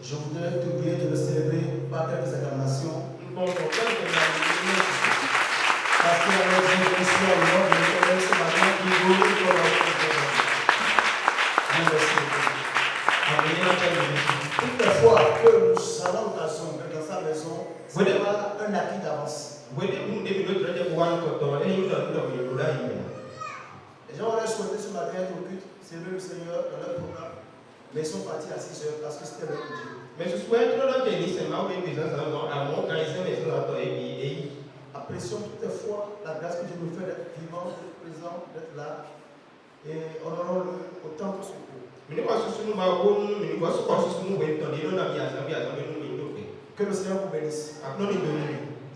Je voudrais te prier de le célébrer par quelques acclamations. Parce qu'avec Dieu, merci à l'homme de l'éternel ce matin qui vaut tout pour la toutes les fois que nous avons l'occasion d'être dans sa maison, ce n'est pas un acquis d'avance. Les gens auraient souhaité ce matin être au culte, servir le Seigneur dans leur programme, mais ils sont partis à 6 heures parce que c'était leur Dieu. Apprécions toutefois la grâce que Dieu nous fait d'être vivants, d'être présents, d'être là, et honorons-le autant que ce peut. Que le Seigneur vous bénisse.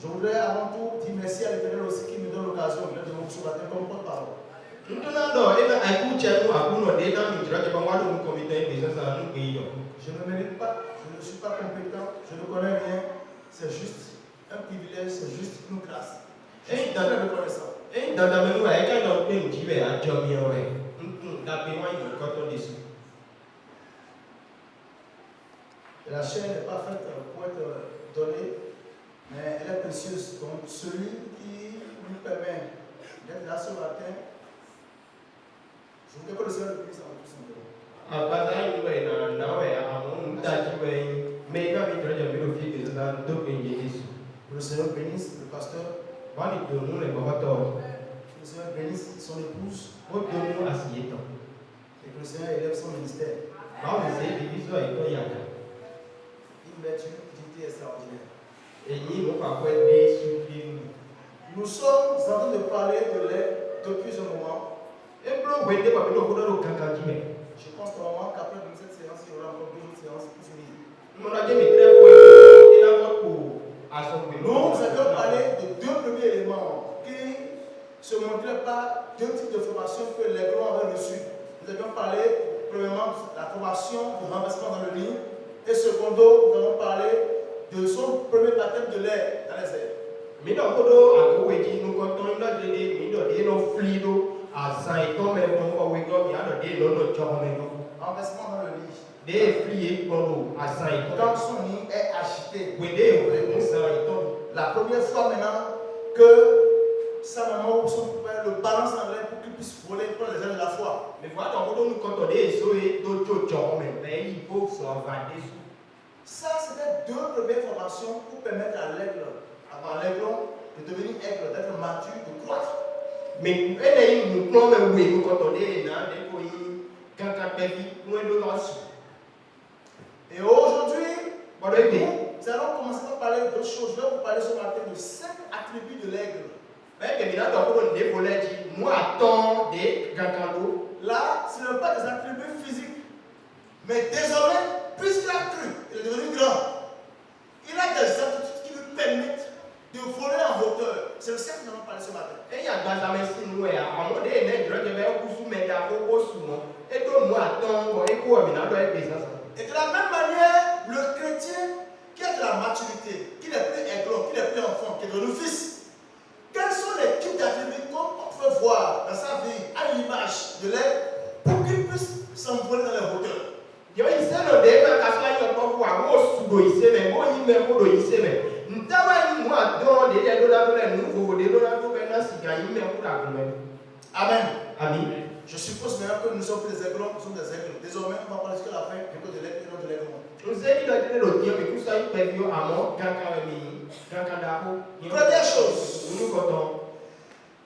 Je voudrais avant tout dire merci à l'Éternel aussi qui me donne l'occasion de vous ce matin comme porte-parole. Je ne mérite pas, je ne suis pas compétent, je ne connais rien, c'est juste un privilège, c'est juste une grâce. Je suis très reconnaissant. La chair n'est pas faite pour être donnée, mais elle est précieuse. Donc celui qui nous permet d'être là ce matin, je voudrais que le Seigneur le puisse en tout simplement. Que le Seigneur bénisse le pasteur. Que le Seigneur bénisse son épouse. Et que le Seigneur élève son ministère. Une utilité extraordinaire. Nous sommes en train de parler de l'aide depuis un moment. Je pense normalement qu'après cette séance, il y aura encore 2 autres séances pour finir. Nous avions parlé de 2 premiers éléments qui se montraient par 2 types de formations que les grands avaient reçues. Nous avions parlé premièrement de la formation de renversement dans le lit, et secondo, nous avons parlé de son premier baptême de l'air dans les airs. Renversement dans le lit. Quand son lit est agité. La première fois maintenant que sa maman ou son père le balance en l'air pour qu'il puisse voler prendre les ailes de la foi. Ça, c'était 2 premières formations pour permettre à l'aigle, avant l'aiglon, de devenir aigle, d'être mature, de croître. Et aujourd'hui, nous allons commencer par parler d'autres choses. Je vais vous parler ce matin de 5 attributs de l'aigle. Là, ce n'est pas des attributs physiques, mais désormais, puisqu'il a cru, il est devenu grand, il a des aptitudes qui lui permettent de voler en hauteur. C'est le ça que nous allons parler ce matin. Et de la même manière, le chrétien qui a de la maturité, qui n'est plus aiglon, qui n'est plus enfant, qui est devenu fils, quels sont les types d'attributs qu'on peut voir dans sa vie à l'image de l'air pour qu'il puisse s'envoler dans les hauteurs? Amen. Amen. Je suppose maintenant que nous sommes des aiglons, nous sommes des aigles. Désormais, on va parler jusqu'à la fin de l'aigle et non de l'aigle. Première chose,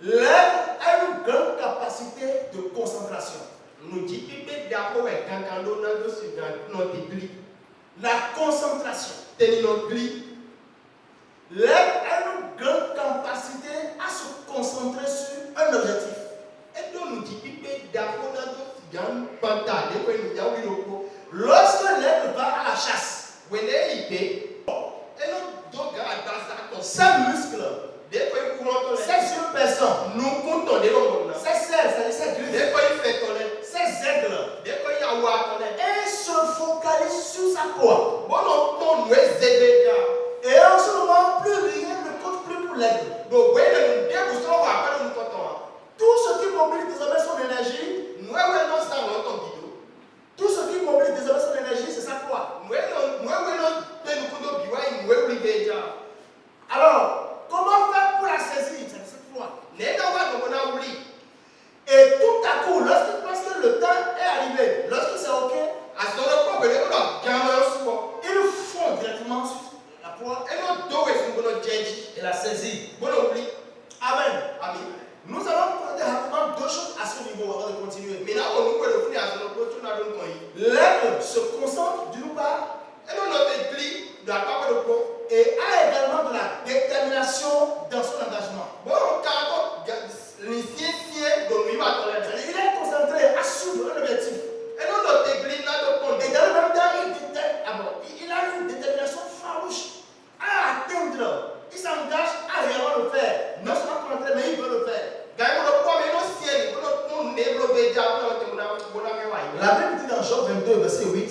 l'aigle a une grande capacité de concentration. La concentration. L'aigle a une grande capacité à se concentrer sur un objectif. Lorsque l'aigle va à la chasse, ses muscles, ses yeux perçants, ses selles, ses griffes, ses aigles, et se focalise sur sa proie. Et en ce moment, plus rien ne compte plus pour l'aigle. Tout ce qui mobilise désormais son énergie, tout ce qui mobilise désormais son énergie,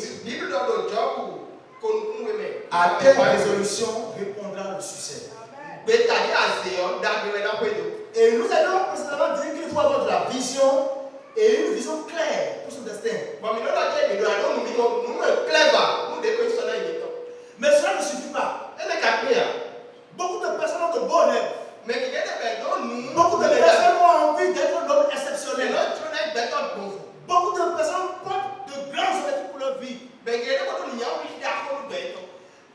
limite. À quelle résolution répondra le succès? Et nous allons précédemment dire qu'il faut avoir de la vision et une vision claire pour son destin. Mais cela ne suffit pas. Beaucoup de personnes ont de bons rêves. Beaucoup de personnes ont envie d'être un homme exceptionnel. Beaucoup de personnes portent de grands objectifs pour leur vie.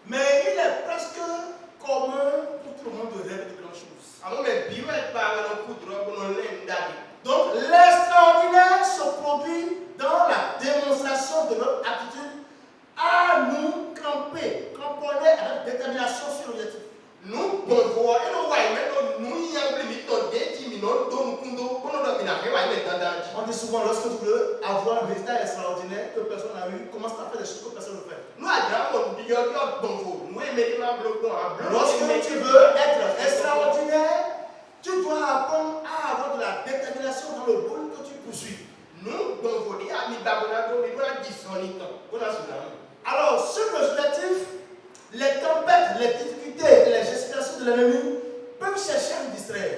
Mais il est presque commun pour tout le monde de rêver de grandes choses. Donc l'extraordinaire se produit dans la démonstration de notre attitude à nous cramponner avec détermination sur l'objectif. On dit souvent, lorsque tu veux avoir un résultat extraordinaire que personne n'a eu, commence à faire des choses que personne ne fait. Lorsque tu veux être extraordinaire, tu dois apprendre à avoir de la détermination dans le but que tu poursuis. Alors, sur l'objectif, les tempêtes, les difficultés et les gesticulations de l'ennemi peuvent chercher à nous distraire.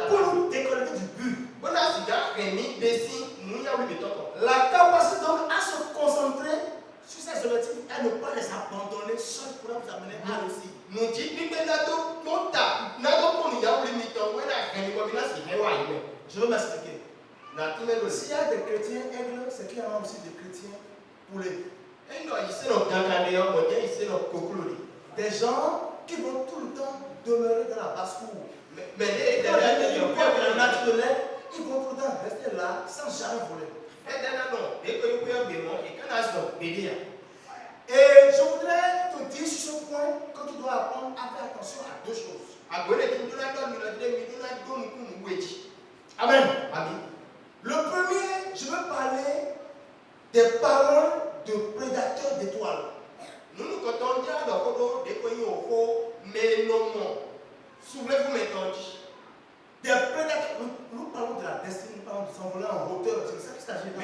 Pour nous déconnecter du but. La capacité donc à se concentrer sur ces objectifs et ne pas les abandonner seuls pour vous amener à réussir. Je vais m'expliquer. S'il y a des chrétiens aigles, c'est qu'il y en a aussi des chrétiens poulets. Des gens qui vont tout le temps demeurer dans la basse-cour. Mais ils vont tout le temps rester là sans jamais voler. Et je voudrais te dire sur ce point que tu dois apprendre à faire attention à deux choses. Amen. Le premier, je veux parler des paroles de prédateurs d'étoiles. Des prédateurs, nous parlons de la destinée, nous parlons de s'envoler en hauteur, c'est ça qu'il s'agit de.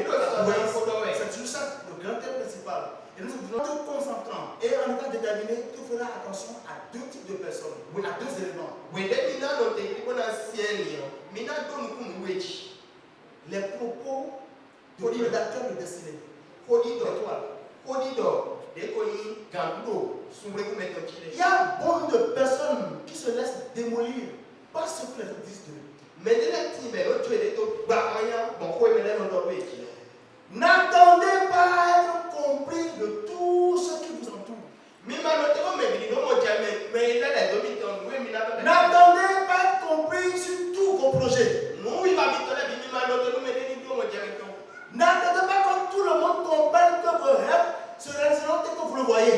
C'est toujours ça le grand thème principal. Et nous devons te concentrant et en étant déterminé, tu feras attention à deux types de personnes, à deux éléments. Les propos de prédateurs de destinée. Il y a beaucoup de personnes qui se laissent démolir par ce que les autres disent d'eux. N'attendez pas à être compris de tout ce qui vous entoure. N'attendez pas à être compris sur tous vos projets. N'attendez pas que tout le monde comprenne que vos rêves se réaliseront tel que vous le voyez.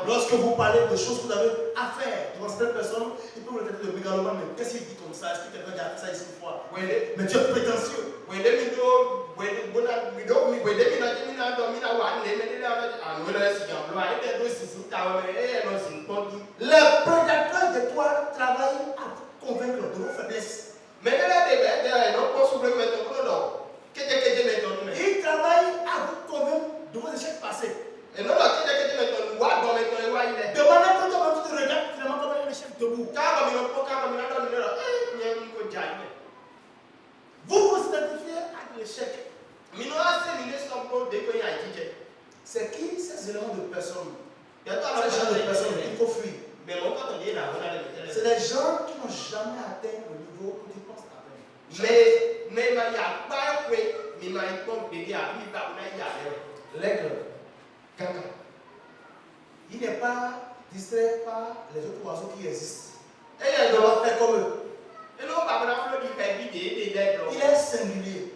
Lorsque vous parlez de choses que vous avez à faire devant certaines personnes, ils peuvent vous traiter de mégalomane. Mais qu'est-ce qu'il dit comme ça? Est-ce que quelqu'un a fait ça ici une fois? Mais tu es prétentieux. Les prédateurs d'étoiles travaillent à convaincre de vos faiblesses. Ils travaillent à vous convaincre de vos échecs passés. De manière que toi, tu te regardes finalement comme un échec debout. Vous vous identifiez à l'échec. C'est qui ces éléments de personnes? Ces gens de personnes qu'il faut fuir. C'est les gens qui n'ont jamais atteint le niveau que tu penses atteindre. L'aigle, il n'est pas distrait par les autres oiseaux qui existent. Il doit faire comme eux. Il est singulier.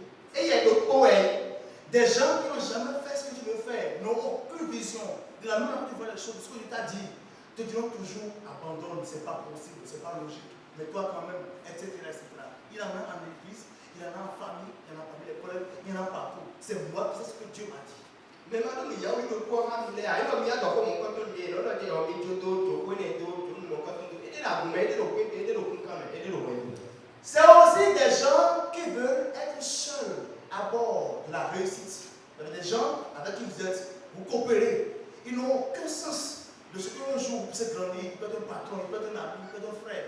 Des gens qui n'ont jamais fait ce que tu veux faire, n'ont aucune vision. De la même manière que tu vois les choses, ce que tu t'as dit, te diront toujours abandonne, c'est pas possible, c'est pas logique. Mais toi quand même, etc. Il en a en église, il en a en famille, il en a parmi les collègues, il en a partout. C'est moi qui sais ce que Dieu m'a dit. Mais maintenant, il y a eu le poids à il y a eu le des gens qui veulent être seuls à bord de la réussite. Il y a des gens avec qui vous coopérez. Ils n'ont aucun sens de ce qu'un jour vous puissiez grandir. Il peut être un patron, il peut être un ami, il peut être un frère.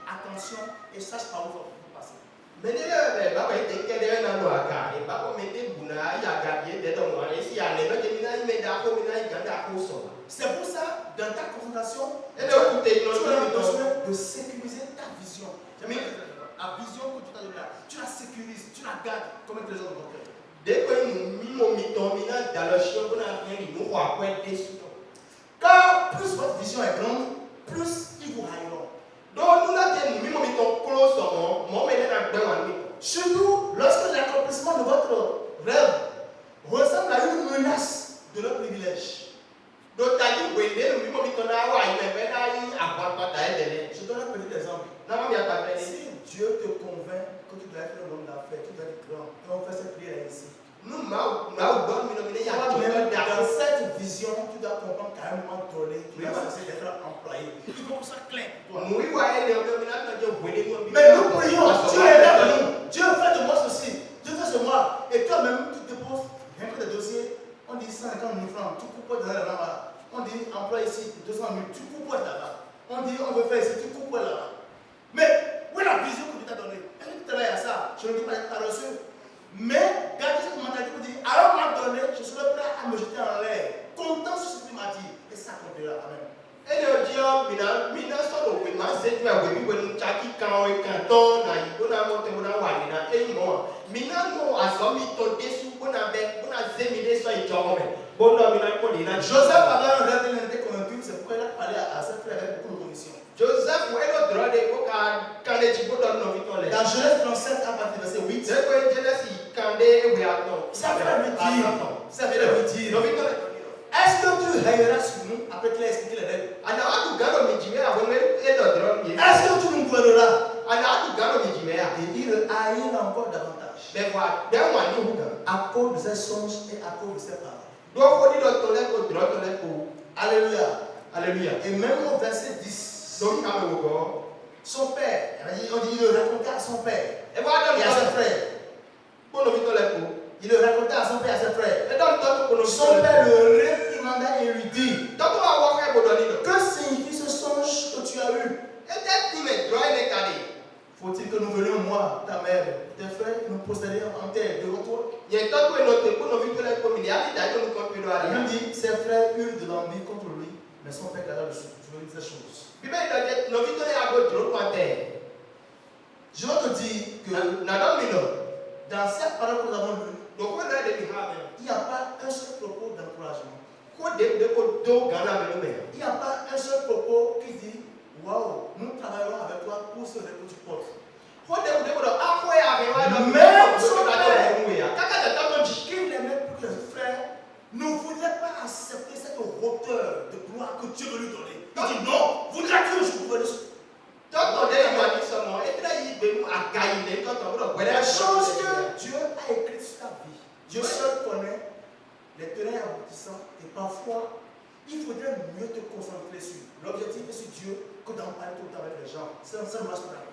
Attention et sache par où vous passer. Mais il y a des gens qui ont des gens qui c'est pour ça, dans ta concentration, tu as besoin de sécuriser ta vision. La vision que tu as de là, tu la sécurises, tu la gardes comme un trésor de ton cœur. Car plus votre vision est grande, plus ils vous haïront. Surtout lorsque l'accomplissement de votre rêve ressemble à une menace de leur privilège. Je donne un petit exemple. Si Dieu te convainc que tu dois être un homme d'affaires, tu dois être grand, et on fait cette prière ici. Dans cette vision, tu dois comprendre qu'à un moment donné, tu dois cesser d'être employé. Il faut que ça claire pour toi. Mais nous prions, Dieu est là pour nous. Dieu fait de moi ceci, Dieu fait de moi. Et toi-même, tu te poses un peu de dossiers. On dit 150 000 francs, tu coupes dans là-bas. On dit emploi ici, 200 000, tu coupes là-bas. On dit on veut faire ici, tu coupes là-bas. Mais où est la vision que Dieu t'a donnée? Est-ce que tu travailles à ça? Je ne dis pas que tu as reçu. Mais gardez cette mentalité pour dire, alors on m'a donné, je serai prêt à me jeter en l'air, content sur ce que tu m'as dit, et ça accomplira. Amen. Et le Dieu, mina solo we ma se tu awe bi wenu chaki kan we kan ton na yibo na mo te mo na wa ni na e mo mina no asomi to desu bona be bona zemi de so ijo me bona mina ko ni na Joseph avait un rêve, il était convaincu, c'est pourquoi il a parlé à ses frères avec beaucoup de conviction. Joseph we no droit de ko kan de ti ko don no vi ton le. Dans Genèse 37 à partir du verset 8, c'est quoi Genèse kan de we a ton. Ça veut dire, no vi ton. est-ce que tu railleras sur nous après qu'il a expliqué les règles? Est-ce que tu nous gouverneras? Et il le haïra encore davantage. À cause de ses songes et à cause de ses paroles. Alléluia. Alléluia. Et même au verset 10, son père, on dit il le racontait à son père et à ses frères. Il le racontait à son père et à ses frères. Son père le réprimanda et lui dit, que signifie ce songe que tu as eu? Faut-il que nous venions, moi, ta mère, tes frères, nous posséder en terre devant toi? Il dit, ses frères eurent de l'envie contre lui, mais son père garda le souvenir de ces choses. Je vais te dire que dans cette parole que nous avons lue, il n'y a pas un seul propos d'encouragement. Il n'y a pas un seul propos qui dit, waouh, nous travaillerons avec toi pour ce que tu portes. Même son père, qui l'aimait plus que ses frères, ne voulait pas accepter cette hauteur de gloire que Dieu veut lui donner. Il dit non, voudras-tu que je vous donne la chose que Dieu a écrite sur ta vie, Dieu seul connaît les tenants et aboutissants, et parfois il faudrait mieux te concentrer sur l'objectif et sur Dieu que d'en parler tout le temps avec les gens. C'est un seul masque de la vie.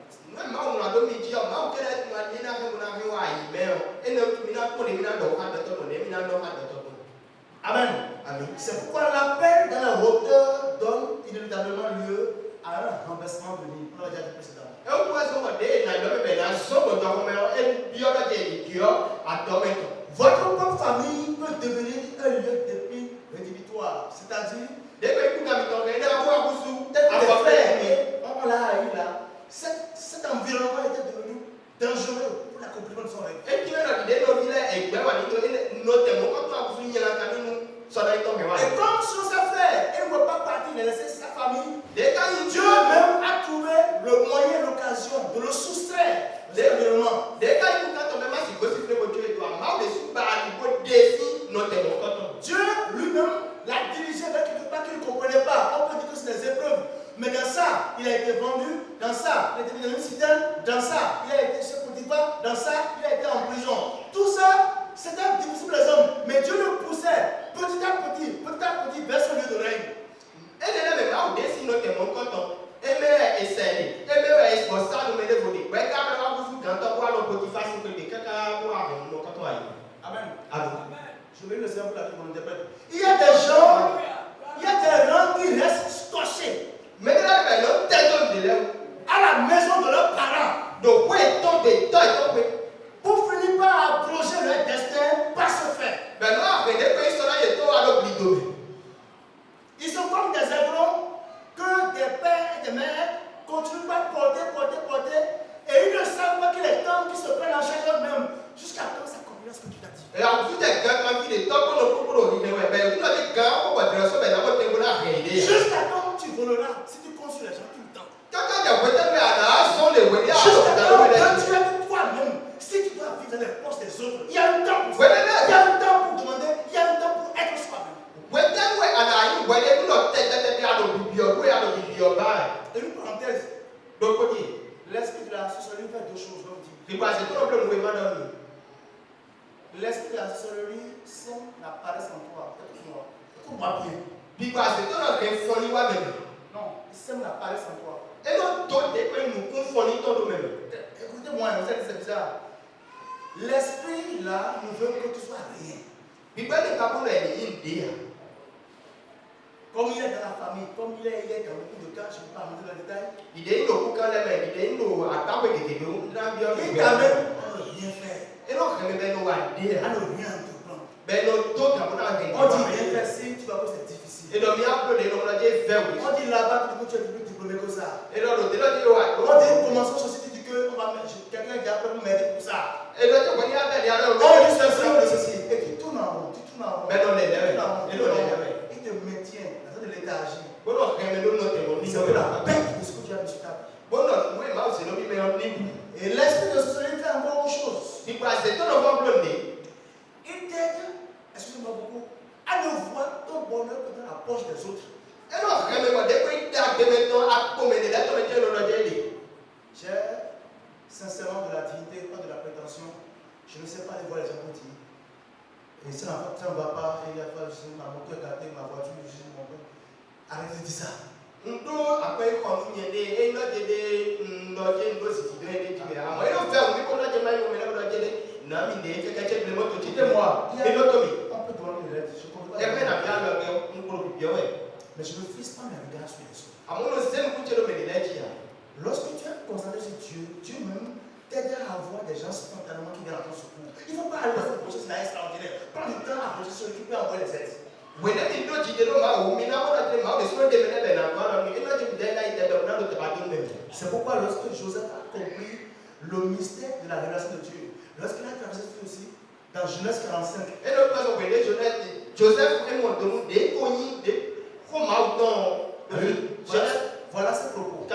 Amen. Amen. C'est pourquoi l'appel dans la hauteur donne inévitablement lieu à un renversement de vie. On l'a déjà dit précédemment. Votre propre famille peut devenir un lieu d'épine rédhibitoire. C'est-à-dire, on l'a haï là. Cet environnement était devenu dangereux pour l'accomplissement de son rêve. Et comme sur sa frère, il ne veut pas partir, il a laissé sa famille. Dieu même a trouvé le moyen, l'occasion de le soustraire de cet environnement. Dieu lui-même l'a dirigé vers quelque part qu'il ne comprenait pas. On peut dire que c'est des épreuves. Mais dans ça, il a été vendu. Dans ça, il a été mis dans une citerne. Dans ça, il a été chez Potiphar. Dans ça, il a été en prison. Tout ça, c'était difficile pour les hommes. Mais Dieu le poussait petit à petit vers son lieu de règne. L'esprit de la sorcellerie sème la paresse en toi. Écoute-moi bien. Non, il sème la paresse en toi. Écoutez-moi, vous savez que c'est bizarre. L'esprit là ne veut que tu sois rien. Comme il est dans la famille, comme il est dans beaucoup de cas, je ne vais pas rentrer dans le détail. Il t'a même rien fait. À ne rien entreprendre. On dit rien faire si tu vois que c'est difficile. On dit là-bas que tu es plus diplômé que ça. On dit commence une société, tu dis que quelqu'un qui a peur de m'aider pour ça. On dit ceci. Et tu tournes en rond. Il te maintient dans de léthargie. C'est la bête de ce que tu as mis sur ta vie. Et l'esprit de sorcellerie fait encore autre chose. Il t'aide, excusez-moi beaucoup, à ne voir ton bonheur que dans la poche des autres. J'ai sincèrement de la dignité, pas de la prétention. Je ne sais pas les voir les gens dire. Et si ça ne va pas, il y a pas ma moto gâtée, ma voiture, je suis mon père. Arrêtez de dire ça. Écoutez-moi, on peut donner des lettres, je comprends pas. Mais je ne fixe pas mes regards sur les autres. Lorsque tu es concentré sur Dieu, Dieu même t'aide à avoir des gens spontanément qui viennent à ton secours. Il ne faut pas aller dans ce processus extraordinaire. Prends du temps à processus qui peut envoyer les aides. C'est pourquoi lorsque Joseph a compris le mystère de la relation de Dieu, lorsqu'il a traversé tout aussi, dans Genèse 45, voilà ses propos.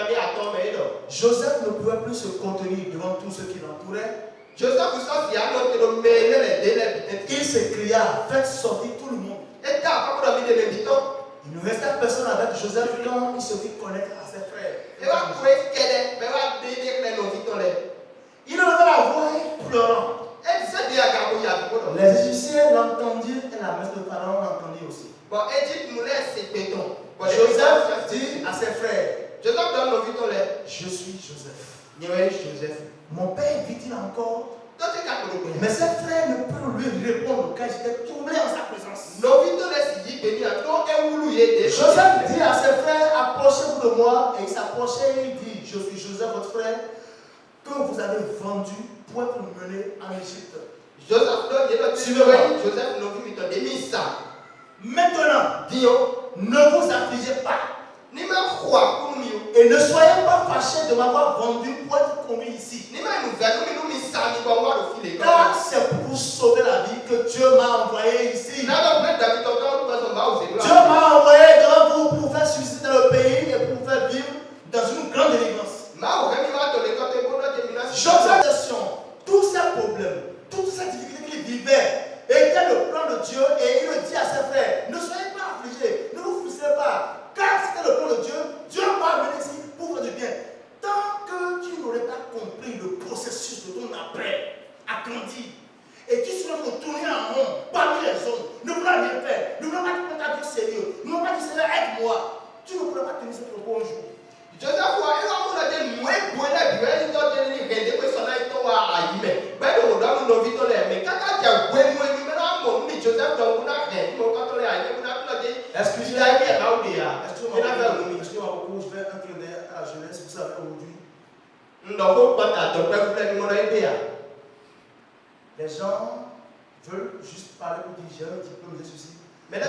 Joseph ne pouvait plus se contenir devant tous ceux qui l'entouraient. Il s'écria, faites sortir tout le monde. Il ne restait personne avec Joseph quand il se fit connaître à ses frères. Il enleva la voix pleurant. Les Égyptiens l'entendirent et la maison de Pharaon l'entendit aussi. Joseph dit à ses frères, je suis Joseph. Mon père vit-il encore? Mais ses frères ne peuvent lui répondre car j'étais troublé en sa présence. Joseph dit à ses frères, approchez-vous de moi. Et il s'approchait et il dit, je suis Joseph, votre frère, que vous avez vendu pour être mené en Égypte. Maintenant, ne vous affligez pas. Et ne soyez pas fâchés de m'avoir vendu pour être conduit ici. Car c'est pour vous sauver la vie que Dieu m'a envoyé ici. Dieu m'a envoyé devant vous pour faire susciter le pays et pour vous faire vivre dans une grande délivrance. Joseph, tous ces problèmes, toutes ces difficultés qu'il vivait étaient le plan de Dieu et il le dit à ses frères, ne soyez pas affligés, ne vous frustrez pas, car c'était le plan de Dieu. Dieu m'a amené ici pour faire du bien. Tant que tu n'aurais pas compris le processus de ton après, agrandi, et tu seras tourné en rond parmi les hommes, ne voulant rien faire, ne voulant pas te prendre ta vie sérieux, ne voulant pas dire Seigneur, aide-moi, tu ne pourras pas tenir ce propos un jour. Excusez-moi beaucoup, je vais incliner à la jeunesse, vous savez, aujourd'hui. Les gens veulent juste parler pour dire j'ai un diplôme de ceci. Mais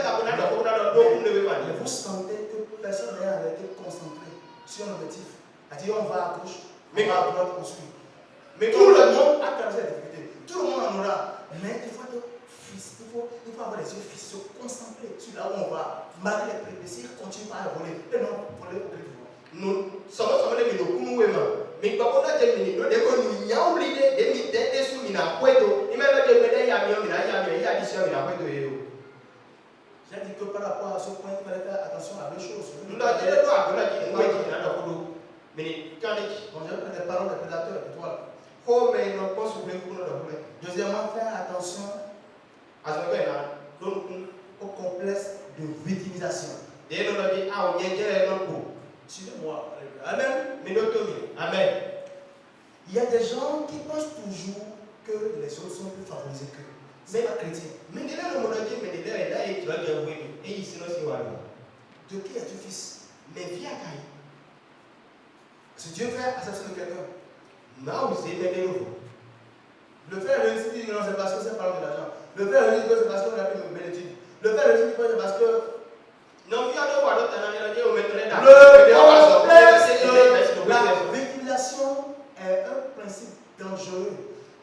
vous sentez que personne n'a été concentré sur un objectif. C'est-à-dire on va à gauche, on va à droite, on suit. Mais tout le monde a traversé la difficulté. Tout le monde en aura. Mais il faut avoir les yeux fixés, se concentrer sur là où on va. Malgré les péripéties, continue pas à voler. Et non, voler au plus vite. Nous sommes les mais quand on a terminé, nous devons nous y oublier des sous mina puedo. Il m'a dit que il y a j'ai dit que par rapport à ce point, il fallait faire attention à deux choses. Nous avons dit que bon, je prends les paroles des prédateurs et toi. Ko me no ko su ble ku no do ble. Deuxièmement, faire attention Aso ke na don ku au complexe de victimisation. de no do di a o nyeje no ku. Suivez-moi. Amen. Mi do to mi. Amen. Il y a des gens qui pensent toujours que les autres sont plus favorisés qu'eux. C'est pas chrétien. Mi de no mo do di mi de da e jo je we ni. E yi si no si wa lo. De qui es-tu fils? Me via kai. Si Dieu fait accepter de quelqu'un, Ma o se me de no. le frère réussit, dit non, c'est parce que c'est pas de l'argent. Le frère réussit, c'est parce qu'on a fait une belle étude. Le frère réussit, c'est parce que Non via do wa do ta na ni o me tole da. le complexe de la victimisation est un principe dangereux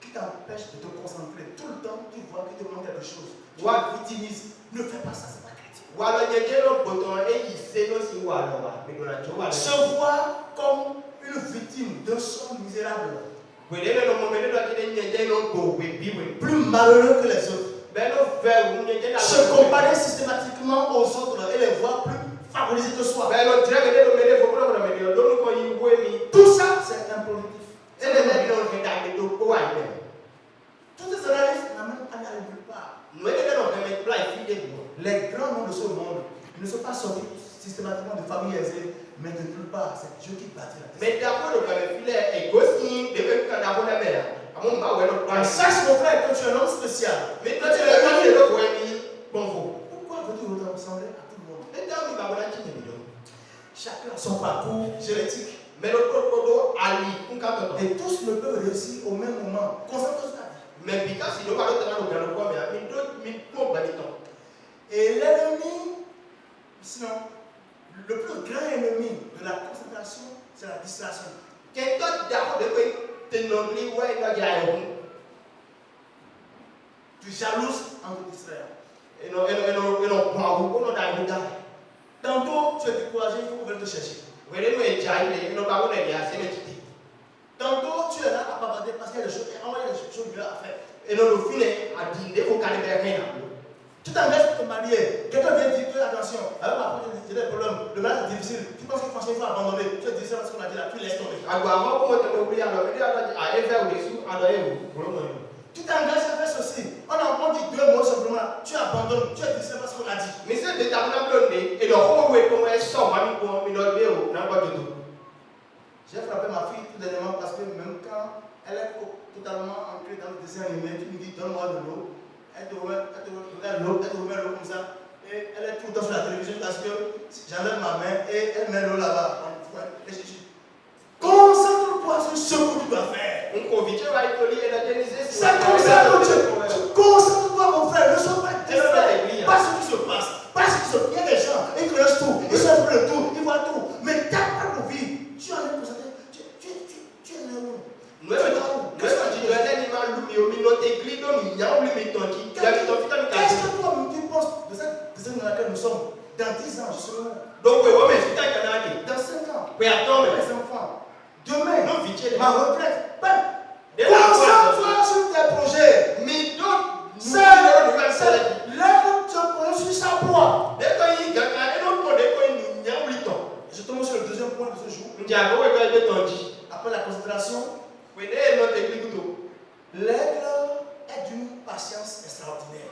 qui t'empêche de te concentrer. Tout le temps, tu vois qu'il te manque quelque chose. Tu te victimises. Ne fais pas ça, c'est pas chrétien. Wa lo nyeje no boton e yi se no si wa lo wa. Mi do na jo wa. Se voir comme une victime d'un sort misérable, We de no mo me do di nyeje no go we bi we. plus malheureux que les autres. Ben no fe wu nyeje da. Se comparer systématiquement aux autres et les voir plus favorisés que soi. Ben no dire me de no me de fo pro me de do no ko yi we mi. Tout ça, c'est improductif. E de no ke da ke do ko wa ni. Toutes ces analyses n'amènent à nulle part. No e de no ke me play fi de mo. Les grands noms de ce monde ne sont pas sortis systématiquement de familles aisées, mais de nulle part. C'est Dieu qui bâtit la terre. Mais d'abord, le file est gosi de même quand d'abord la mère. À mon bas, ouais, Et sache mon frère que tu es un homme spécial. mais quand tu es là, tu es là pour aimer. Bon, Pourquoi veux-tu autant ressembler à tout le monde? mais dans le bas, tu es là. Chacun a son parcours génétique. Mais le propos Ali, un cas de Et tous ne peuvent réussir au même moment. Concentre-toi sur ta vie. mais parce qu'il doit être dans le grand corps, mais d'autres, mais pour baliton. Et l'ennemi, sinon, le plus grand ennemi de la concentration, c'est la distraction. Quand tu d'abord de quoi tu n'as plus ouais, là, il y a un. Tu jalouses en te distrayant. Et non, pas où, on a un gars. Tantôt, tu es découragé, il faut venir te chercher. Oui, nous, et Jaï, nous, pas où on est là, c'est le titre. Tantôt, tu es là à bavarder parce qu'il y a des choses, il y a des choses bien à faire. Et nous, le filet, à dîner, au carré de rien. Tu t'engages pour te marier. Quelqu'un vient dire, fais attention. Alors, parfois, j'ai des problèmes. Le mariage est difficile. Tu penses que franchement, il faut abandonner. Tu es difficile parce qu'on a dit là, tu laisses tomber. Agora, como eu ouvi a nome dela, a Eva o isso, a da eu, por um Tu t'engages à faire ceci. On dit 2 mots simplement. Tu abandonnes. Tu es difficile parce qu'on a dit. mais c'est de ta blonde et le como é como é só mami com minor meu, não pode tudo. J'ai frappé ma fille tout dernièrement parce que même quand elle est totalement ancrée dans le dessin animé, tu me dis donne-moi de l'eau. Elle te remet l'eau comme ça. Et elle est tout le temps sur la télévision parce que j'enlève ma main et elle met l'eau là-bas. Concentre-toi sur ce que tu dois faire. Un convite vai toli e da Genesis. C'est comme ça que tu concentre-toi mon frère. Ne sois pas distrait. Pas ce qui se passe. Pas ce qui se passe. Il y a des gens, ils connaissent tout. Ils savent le tout. Ils voient tout. Mais ta propre vie, tu en es concentré. Tu es là où? Não é verdade. Tu é animal do meu, me não te glido, me não me tonti. Qu'est-ce que toi tu penses de cette dans laquelle nous sommes? Dans 10 ans, je serai où? Donc, oui, mais c'est un canal. Dans 5 ans, Oui, attends, mais. mes enfants. Demain, Non, vite, ma retraite. Concentre-toi sur tes projets. Mais d'autres, Lève ton point sur sa proie. dès qu'il y a un autre, dès qu'il y a un liton. Je tombe sur le deuxième point de ce jour. Ndiago est de tonti. Après la concentration, Oui, dès notre église. l'aigle est d'une patience extraordinaire.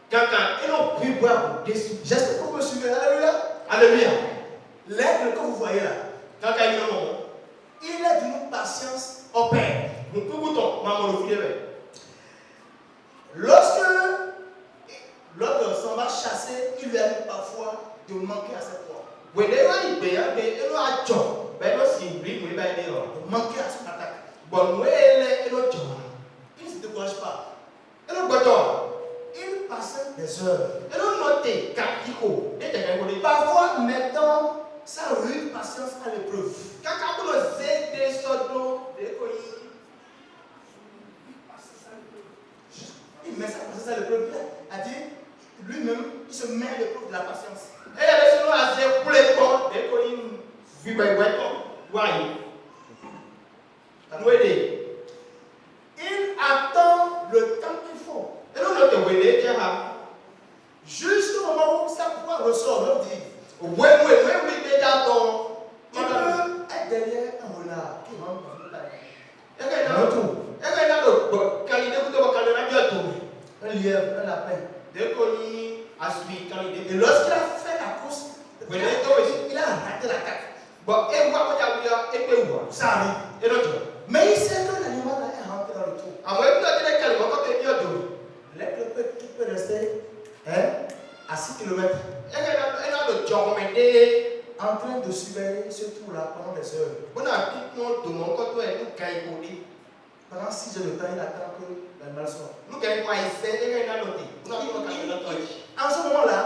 Quand il a pu boire dessus. J'espère que vous me suivez. Alléluia. Alléluia. L'aigle que vous voyez là, Quand il y a un moment, il est d'une patience au père. nous pouvons tomber, maman le filet. Lorsque l'autre s'en va chasser, il lui arrive parfois de manquer à cette proie. Oui, les gens, ils payent, ils ont un job. Ben, non, si vous voulez, De manquer à son attaque. bon, moi, ils ont un job. Il ne se décourage pas. Ils ont un job. Il passe des heures. Ils ont noté 4 kiko. Parfois, mettant sa rude patience à l'épreuve. Quand on a des soldats, Il met sa patience à l'épreuve. Il a dit, lui-même, il se met à l'épreuve de la patience. et les gens ont assez pour les ponts, dès qu'on vit by why? Il attend le temps qu'il faut. Et nous, notre wélé, Jusqu'au moment où sa proie ressort, l'homme dit, oui, il peut être derrière un renard qui rentre dans une taille. Un autre, lièvre, un lapin. Dès qu'on y a suivi quand il Et lorsqu'il a fait la course, il a raté la carte. bon, et moi, Ça arrive. et l'autre. Mais il sait que l'animal là est rentré dans le trou. À moi, il a dit qu'elle va quand il y a deux. L'aigle peut rester à 6 km Elle a le job, mais en train de surveiller ce trou-là pendant des heures. on a dit non, tout le monde, quand on est nous, quand il dit, Pendant 6 heures de temps, il attend que l'animal sorte. nous, quand il va essayer, il a noté. On a dit qu'on a noté. En ce moment-là,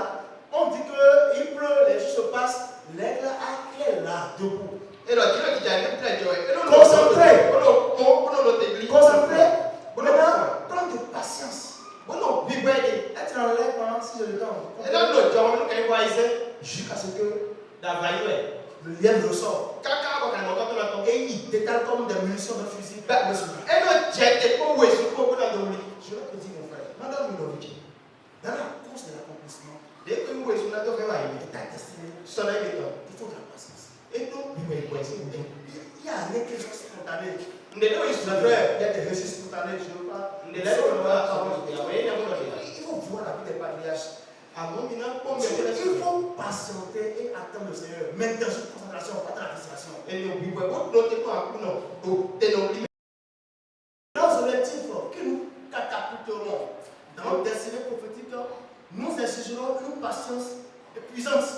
on dit qu'il pleut, les choses se passent. L'aigle est là, debout. Et là, tu l'as dit, il a Concentré. Concentré. Concentré. Maintenant, prends de patience. Bon, non, oui, oui. Être en l'air pendant 6 heures de temps. Et là, le job, nous, quand il va essayer, Jusqu'à ce que d'avoir le lièvre ressort. caca, on a noté. Et il détale comme des munitions de fusil. Et le jet, pour où est-ce qu'on a donné? Je vais te dire, mon frère, Madame Milovic, dans la course de l'accomplissement, Dès que nous voyons notre réveil, et ta destinée, son avis, il faut de la patience. et nous, nous voyons ça. Il y a rien qui est spontané. Nous devons Il y a des récits spontanés, je ne veux pas. Nous devons la parole. Il faut voir la vie des patriarches. Il Il faut patienter et attendre le Seigneur. Maintenant, sur concentration, pas de la frustration. Et nous vivons notre temps, nous tenons limite. Nos objectifs que nous catapulterons dans notre destinée prophétique, nous exigerons une patience épuisante.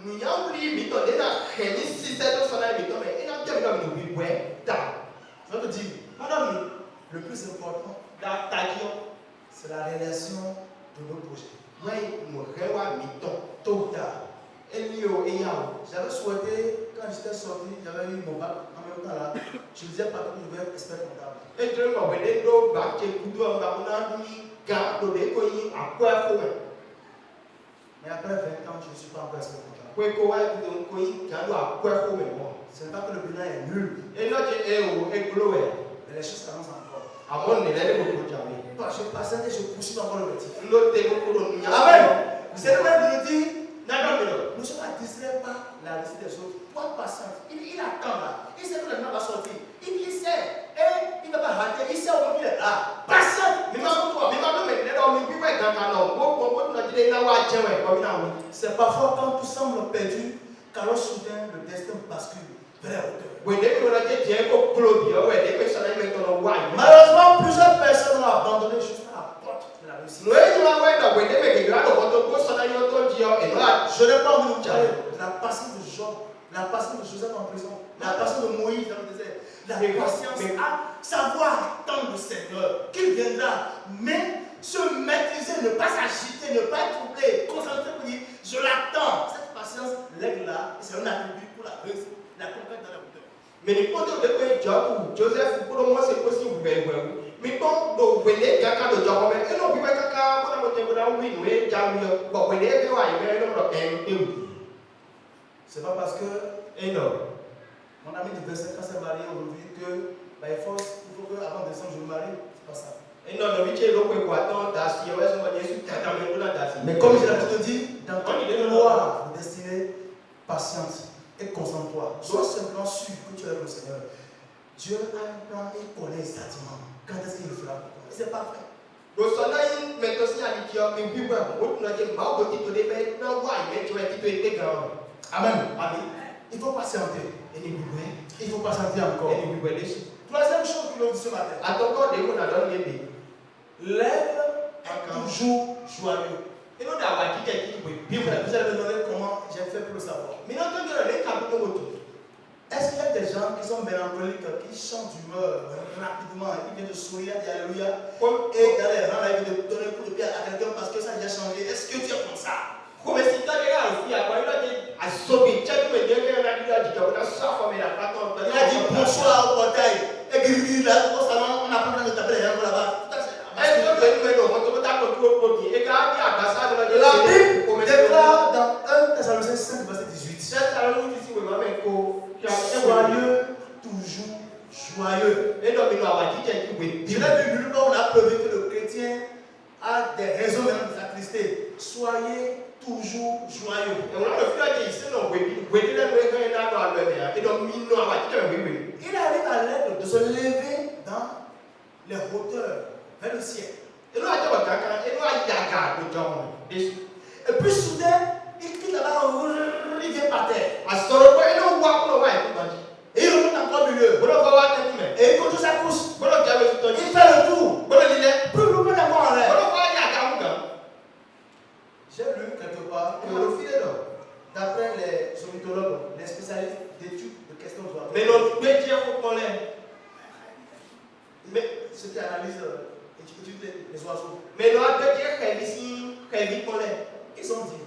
Nous y avons limite, on est là, et si c'est dans son avis, mais il a bien comme nous vivons, Je vais te dire, madame, le plus important, c'est la réalisation de nos projets. moi, nous réveillons mi-temps, Tôt ou tard. et nous, et nous. J'avais souhaité, quand j'étais sorti, j'avais eu mon bac en même temps là, je disais pas que je vais être expert comptable. Et tu m'as dit, nous, bac, tu es tout en bas, on a mis, garde, les coins, à quoi faut. Mais après 20 ans, je ne suis pas encore expert comptable. Ce n'est pas que le bilan est nul, mais les choses s'annoncent encore. Toi, je patiente et je poursuis encore l'objectif. Amen. C'est le même de nous dire, nous ne sommes pas distraits par la réussite des autres. Toi, patiente. Il attend là. Il sait que le bilan va sortir. Il sait. Et il ne va pas rater. Il sait au moment il est là. Patiente. Mais toi. C'est parfois quand tout semble perdu, qu'alors soudain le destin bascule vers la hauteur. Malheureusement, plusieurs personnes ont abandonné juste à la porte de la réussite. Je n'ai pas envie de vous parler de la patience de Job, la patience de Joseph en prison, la patience de Moïse dans le désert, la patience à savoir attendre le Seigneur, qu'il viendra, mais se maîtriser, ne pas s'agiter, ne pas être troublé, concentrer pour dire je l'attends. Cette patience, l'aigle là, c'est un attribut pour la réussite, la conquête dans la hauteur. Mais les potes de Job, Joseph, pour moi, c'est possible. Mais quand vous venez, quelqu'un de Job, et non, vous voyez quelqu'un, vous avez oui, vous avez bon, vous venez, vous avez C'est pas parce que et non. mon ami de 25 ans s'est marié aujourd'hui que bah, il faut qu'avant décembre je me marie. C'est pas ça. Et non, le métier est là pour attendre, mais comme je l'ai dit, dans ton couloir de destinée, patiente et concentre-toi. Sois simplement sûr que tu es le Seigneur. Dieu a un plan et il connaît exactement quand est-ce qu'il le fera pour toi. Et c'est parfait. Amen. Il faut patienter. Il faut patienter encore. Troisième chose que l'on dit ce matin. L'aigle est toujours joyeux. Vous allez me demander comment j'ai fait pour le savoir. Est-ce qu'il y a des gens qui sont mélancoliques, qui changent d'humeur rapidement, qui viennent de sourire, dire Alléluia, et dans les rangs, ils viennent de donner un coup de pied à quelqu'un parce que ça a déjà changé? Est-ce que tu es comme ça? Il a dit bonsoir au portail. Et puis là, on a pas besoin de taper les gens là-bas. La Bible déclare dans 1 Thessaloniciens 5, verset 18. Soyeux, toujours joyeux. Je l'ai vu nulle part où on a prévu que le chrétien a des raisons de s'attrister. Soyez toujours joyeux. Il arrive à l'aigle de se lever dans les hauteurs, vers le ciel. Et puis soudain, il quitte là-bas, il vient par terre. Et il remonte encore au milieu. Et il continue sa course. Il fait le tour. Plus le monde d'avoir en l'air. J'ai lu quelque part que d'après les ornithologues, les spécialistes d'études de questions d'oiseaux, ceux qui analysent et qui étudient les oiseaux, ils ont dit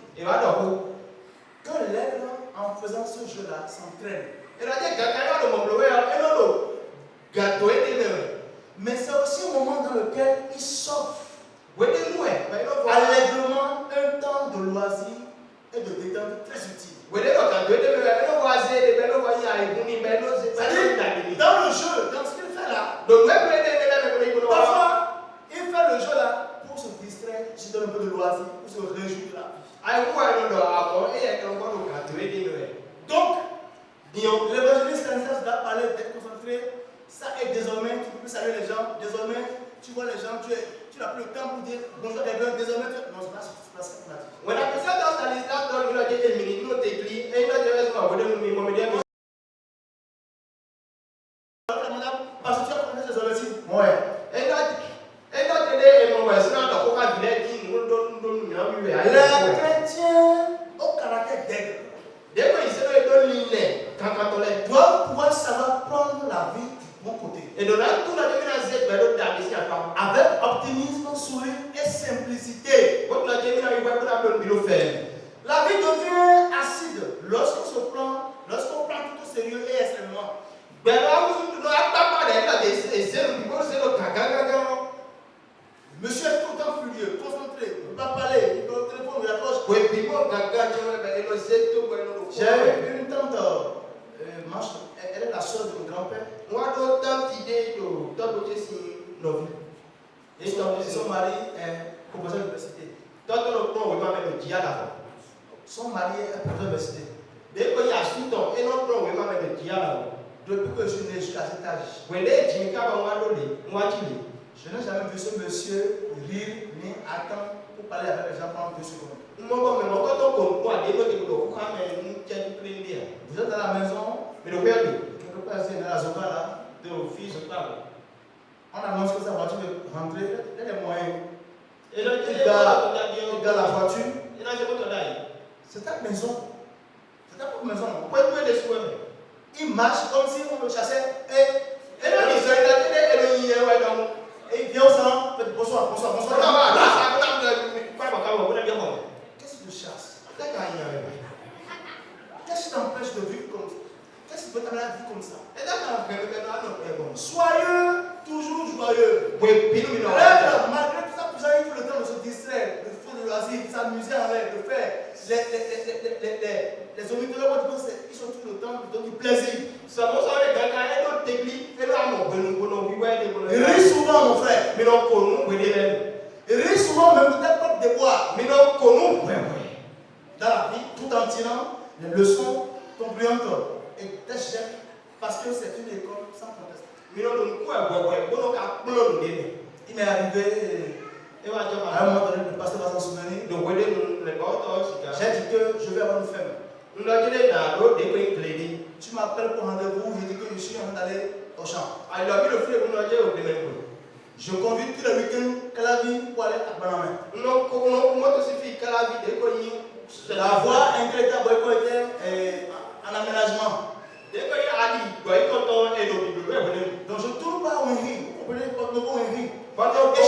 que l'aigle, en faisant ce jeu-là, s'entraîne. Mais c'est aussi un moment dans lequel il s'offre allègrement un temps de loisir et de détente très utile. C'est-à-dire, dans le jeu, dans ce qu'il fait là, parfois, il fait le jeu là pour se distraire, se donner un peu de loisir, pour se réjouir de la vie. Donc, l'évangéliste Saint-Saëns va parler d'être concentré. Ça est désormais, tu peux plus saluer les gens. Désormais, tu vois les gens, tu n'as plus le temps pour dire bonjour les gens. Désormais, non, c'est pas ce qu'on a dit. Madame, parce que tu as connu ces hommes-ci. Ouais. Les chrétiens au caractère d'aigle doivent pouvoir savoir prendre la vie du bon côté. Avec optimisme, sourire et simplicité. La vie devient acide lorsqu'on se prend, lorsqu'on prend tout au sérieux et extrêmement. Monsieur est tout le temps furieux, concentré, il ne peut pas parler, il peut au téléphone, il accroche. J'ai une tante, elle est la soeur de mon grand-père. Et son mari est professeur d'université. Son mari est professeur d'université. Depuis que je suis né jusqu'à cet âge, je n'ai jamais vu ce monsieur rire ni attendre pour parler avec les gens pendant 2 secondes. Vous êtes dans la maison, quelque part ici dans la zone là, on annonce que sa voiture veut rentrer, il y a des moyens. Il garde la voiture. C'est ta maison. C'est ta propre maison. Il marche comme si on le chassait et il vient au salon, bonsoir, bonsoir, bonsoir. Qu'est-ce que tu chasses? Qu'est-ce qui t'empêche de vivre comme ça? Qu'est-ce qui peut t'amener à vivre comme ça? Soyeux, toujours joyeux. Malgré tout ça, vous avez tout le temps de se distraire, de faire de loisirs, de s'amuser en l'air, de faire. Les ornithologues, ils sont tout le temps, ils donnent du plaisir. Ils rient souvent, mon frère. Ils rient souvent, même peut-être pas de boire. Dans la vie, tout en tirant les leçons concluantes et des chefs, parce que c'est une école sans conteste. Il m'est arrivé à un moment donné, le pasteur va s'en souvenir. J'ai dit que je vais avoir une femme. Tu m'appelles pour rendez-vous, je dis que je suis en train d'aller au champ. Je conduis tous les week-ends Calavi pour aller à Banamé. La voie incrétable était en aménagement. Donc je tourne par Ouinri, on peut dire Porte-Nouveau Ouinri. Et je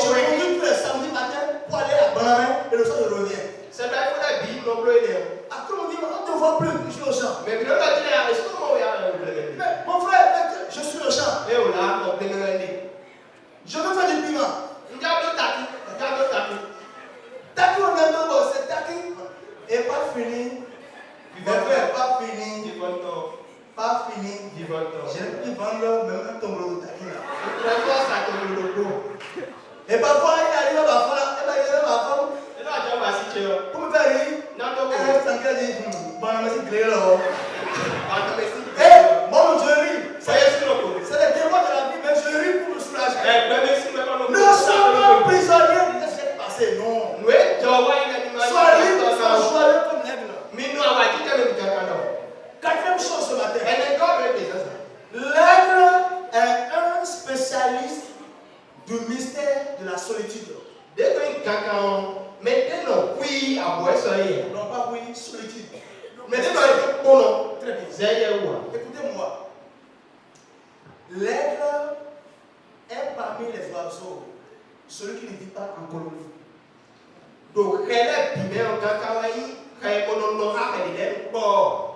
conduis tous les samedis matin pour aller à Banamé et le soir je reviens. Après on dit, on ne te voit plus, je suis au champ. Mais mon frère, je suis au champ. Je veux faire du piment. Taki on aime d'abord, c'est taki. Et pas fini. Mon frère, pas fini. Pas fini. J'ai pu vendre même un tombeau de taki là. Et parfois, il arrive à ma femme. Pour me faire rire, elle reste tranquille, elle dit, bon, merci, gré là. Et bon, je ris. C'est les déboires de la vie, mais je ris pour me soulager. Nous sommes prisonniers du mystère de la solitude. Dès que quelqu'un maintenant oui à boire ça y Non pas oui, solitude. mais dès que bon non Très bien. c'est où Écoutez-moi. L'aigle est parmi les oiseaux celui qui ne vit pas en colonie. donc elle est bien en cacaï quand on non a fait bon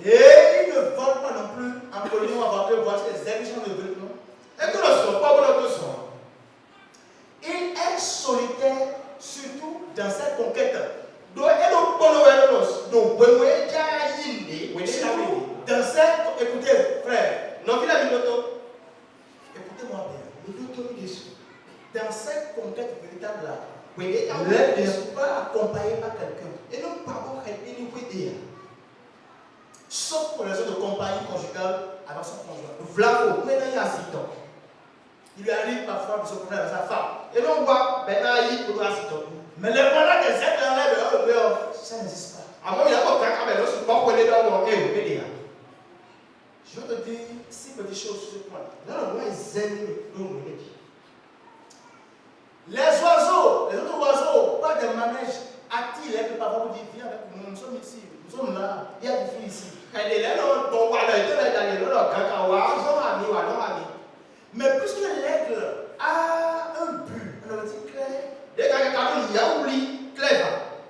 Et il ne vole pas non plus en colonie. On va voir les aigles sont de bruit, non? et que le son pas bon que son Il est solitaire, surtout dans cette conquête. donc et donc bon ouais donc bon ouais déjà yindi oui Surtout dans cette. Écoutez, frère, non il a mis l'auto écoutez-moi bien. l'auto mi dessus Dans cette conquête véritable-là, oui et l'aigle ne sont pas accompagné par quelqu'un. et non pas bon elle est dire Sauf pour les raisons de compagnie conjugale avec son conjoint. Vlavo maintenant il y a 6 ans Il lui arrive parfois de se promener avec sa femme. et non voit maintenant il pour la 6 ans Mais le voilà que cette là dehors, ça n'existe pas. à moi il a pas caca mais non c'est pas pour les dans mon eh mais dire Je veux te dire 6 petites choses sur ce point. non moi zen non Les oiseaux, les autres oiseaux, pas des manèges, attirent l'aigle parfois pour dire viens avec nous, nous sommes ici, nous sommes là, il y a des filles ici. elle est là non bon voilà il est dans les non caca wa non ami wa non ami Mais puisque l'aigle a un but, un objectif clair, dès que caca il y a oubli clever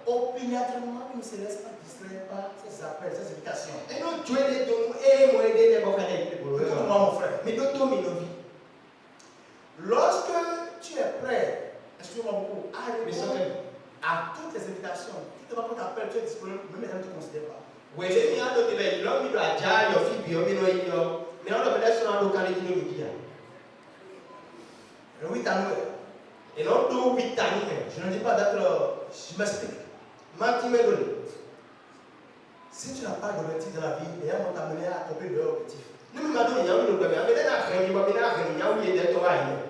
opiniâtrement, il ne se laisse pas distraire par ses appels, ses invitations. et non tu es de et moi aider les bocadets Écoute-moi mon frère. mais d'autres mi no vie Lorsque tu es prêt, excuse-moi beaucoup, à mais ça répondre fait à toutes les invitations, tu ne vas pas t'appeler, tu es disponible, même les gens ne te considèrent pas. oui les mi ando de l'homme il doit déjà yo fi bio mi no yo mais on doit peut-être sur un local qui nous dit Le 8 à 9, et non do 8 ans je ne dis pas d'être, je m'explique. Mati me donne Si tu n'as pas d'objectif dans la vie, les gens vont t'amener à accomplir leur objectif. nous me donne ya mi no mais mais na khani ba mi na khani ya oui de to ai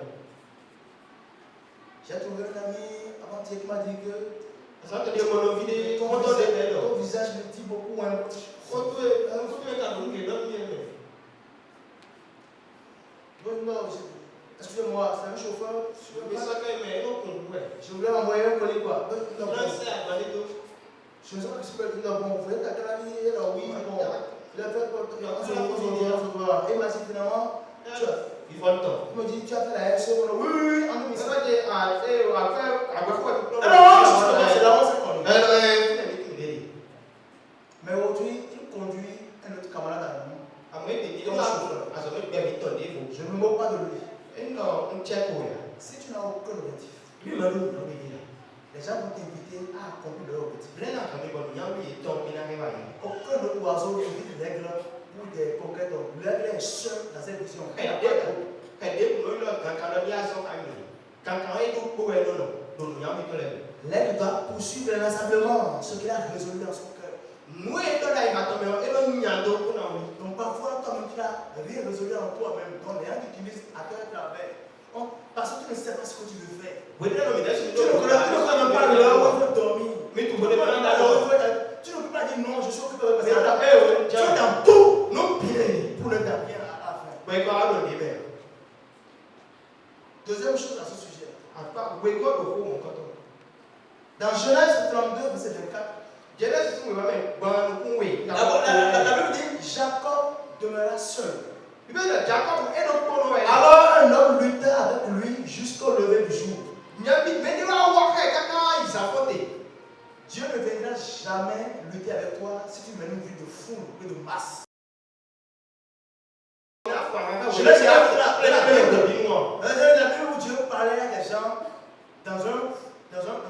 J'ai trouvé un ami avant-hier qui m'a dit que ça te dit mon vie de ton photo de ton visage me dit beaucoup. Hein. photo ka do mi don mi Non, excusez-moi, c'est un chauffeur. mais ça quand même non con ouais Je voulais envoyer un colis quoi. non c'est à parler de Je ne sais pas si tu peux dire, bon, vous êtes à quel ami? Oui, bon. Il a fait il m'a dit finalement, il faut le temps il me dit, tu as fait la SO? Oui, en mais 2005. ça dit à faire à quoi Non, c'est là où c'est connu. Mais aujourd'hui, il conduit un autre camarade à nous. Je ne me moque pas de lui. Si tu n'as aucun objectif, les gens vont t'inviter à accomplir leur objectif. Aucun autre oiseau n'invite l'aigle pour des conquêtes. L'aigle est seul dans cette vision. L'aigle doit poursuivre inlassablement ce qu'il a résolu dans son cœur. Donc parfois, toi-même, tu n'as rien résolu en toi-même. Donc les gens t'utilisent à cœur travers. Parce que tu ne sais pas ce que tu veux faire. Tu ne connais même pas l'heure où il faut dormir. Tu ne peux pas dire non, je suis occupé de ça. Tu es dans tout pour le dernier à la fin. Deuxième chose à ce sujet. Dans Genèse 32, verset 24, la Bible dit Jacob demeura seul. Alors un homme lutta avec lui jusqu'au lever du jour. Dieu ne viendra jamais lutter avec toi si tu mènes une vie de foule ou de masse. Je laisse la Bible où Dieu parlait à des gens dans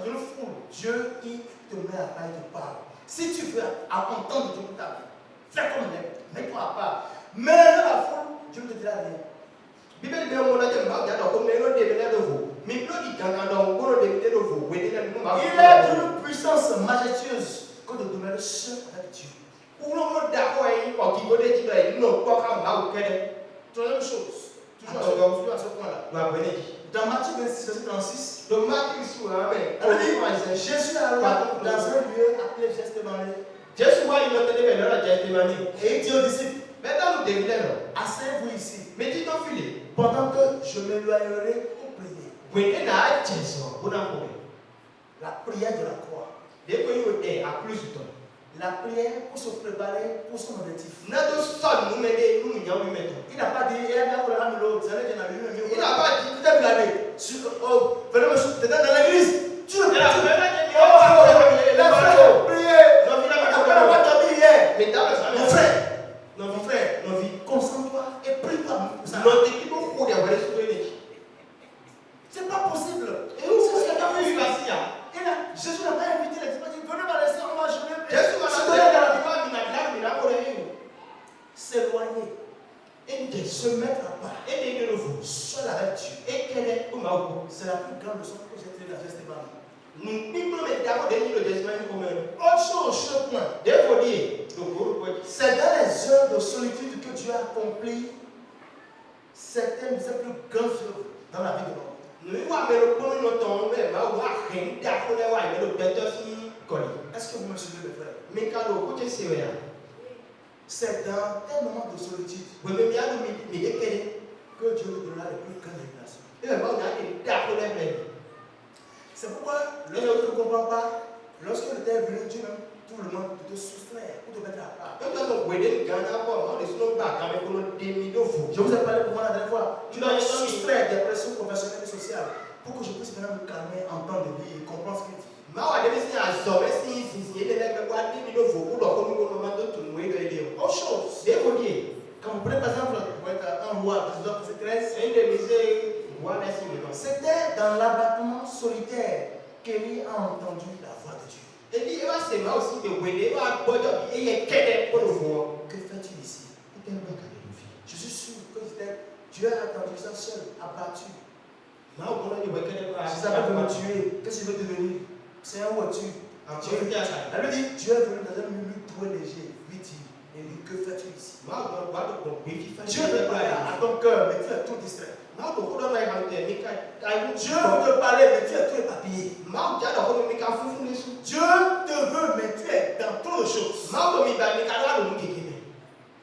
une foule. Dieu, il te met à part, il te parle. Si tu veux entendre Dieu pour ta vie, fais comme il est, mets-toi à part. Mais dans la foule, Dieu ne te dira rien. Il est d'une puissance majestueuse que de demeurer seul avec Dieu. Troisième chose, toujours à ce point-là. Dans Matthieu 26, verset 36, Jésus alla dans un lieu appelé Gethsémani. Et il dit aux disciples, asseyez-vous ici. Pendant que je m'éloignerai pour prier. When na Jesus, bona ko. La prière de la croix. De ko yo de a plus to. La prière pour se préparer pour son objectif. Na do son nous mede nous nya we meto. Il n'a pas dit, il n'a pas dit, Il n'a pas dit, tu t'es regardé. Oh, venez me soutenir dans l'église. Tu veux prier. Mon frère, concentre-toi et prie-toi. C'est pas possible. Et où c'est ce qu'il a fait? Et là, Jésus n'a pas invité les disciples. Venez me laisser, on va jeûner. S'éloigner. Et se mettre à part. Seul avec Dieu. C'est la plus grande leçon que j'ai tirée de la geste évanouie. Autre chose, ce point. C'est dans les heures de solitude que Dieu a accompli certaines de ses plus grandes œuvres dans la vie de l'homme. Est-ce que vous me suivez, mes frères? C'est dans tes moments de solitude que Dieu nous donnera les plus grandes révélations. C'est pourquoi, lorsque tu ne comprends pas, lorsque tu es venu, Dieu même tout le monde te soustraire pour te mettre à part. Je vous ai parlé pour moi la dernière fois. Tu dois soustraire des pressions professionnelles et sociales pour que je puisse maintenant me calmer en temps de vie et comprendre ce qu'il dit. Autre chose. Quand vous prenez par exemple un roi, 13, c'était dans l'abattement solitaire qu'Élie a entendu la voix de Dieu. Que fais-tu ici? Je suis sûr que Dieu a attendu ça seul, abattu. Si ça veut me tuer, qu'est-ce qu'il veut devenir? C'est un voiture. Elle lui dit, Dieu est venu dans un milieu très léger, lui dit, et lui, que fais-tu ici? Dieu veut parler à ton cœur, mais tu es tout distrait. Dieu veut te parler, mais tu es tout éparpillé. Dieu te veut, mais tu es dans trop de choses.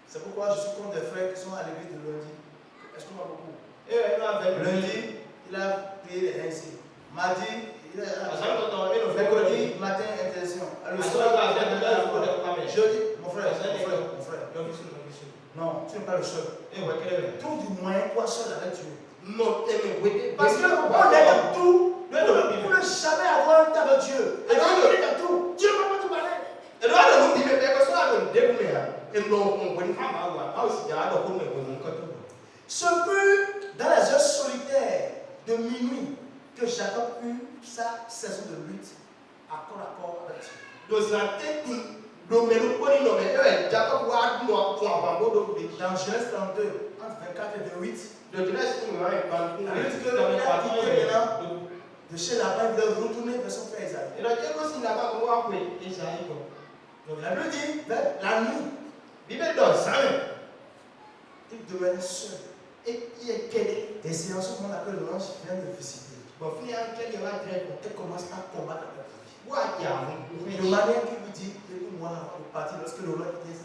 C'est pourquoi je suis contre des frères qui sont à l'église de lundi. Est-ce qu'on va beaucoup? Lundi, il a prié les ainsi. Mardi, il a mercredi, matin, intercession. Le soir, jeudi, mon frère. Non, tu n'es pas le seul. Tout du moins, toi seul avec Dieu. Parce qu'on est dans tout pour ne jamais avoir un temps de Dieu. Et donc, on est dans tout. Dieu ne va pas te parler. Ce fut dans les heures solitaires de minuit que Jacob eut sa saison de lutte à corps avec Dieu. Dans Genèse 32, entre 24 et 28, la Bible dit qu'il a quitté maintenant de chez Laban, il doit retourner vers son frère Isaïe. La Bible dit, la nuit, il devenait seul. Et c'est en ce moment que l'ange vient de visiter. Et commence à combattre avec lui. De manière qu'il lui dit, moi, au parti, lorsque le roi était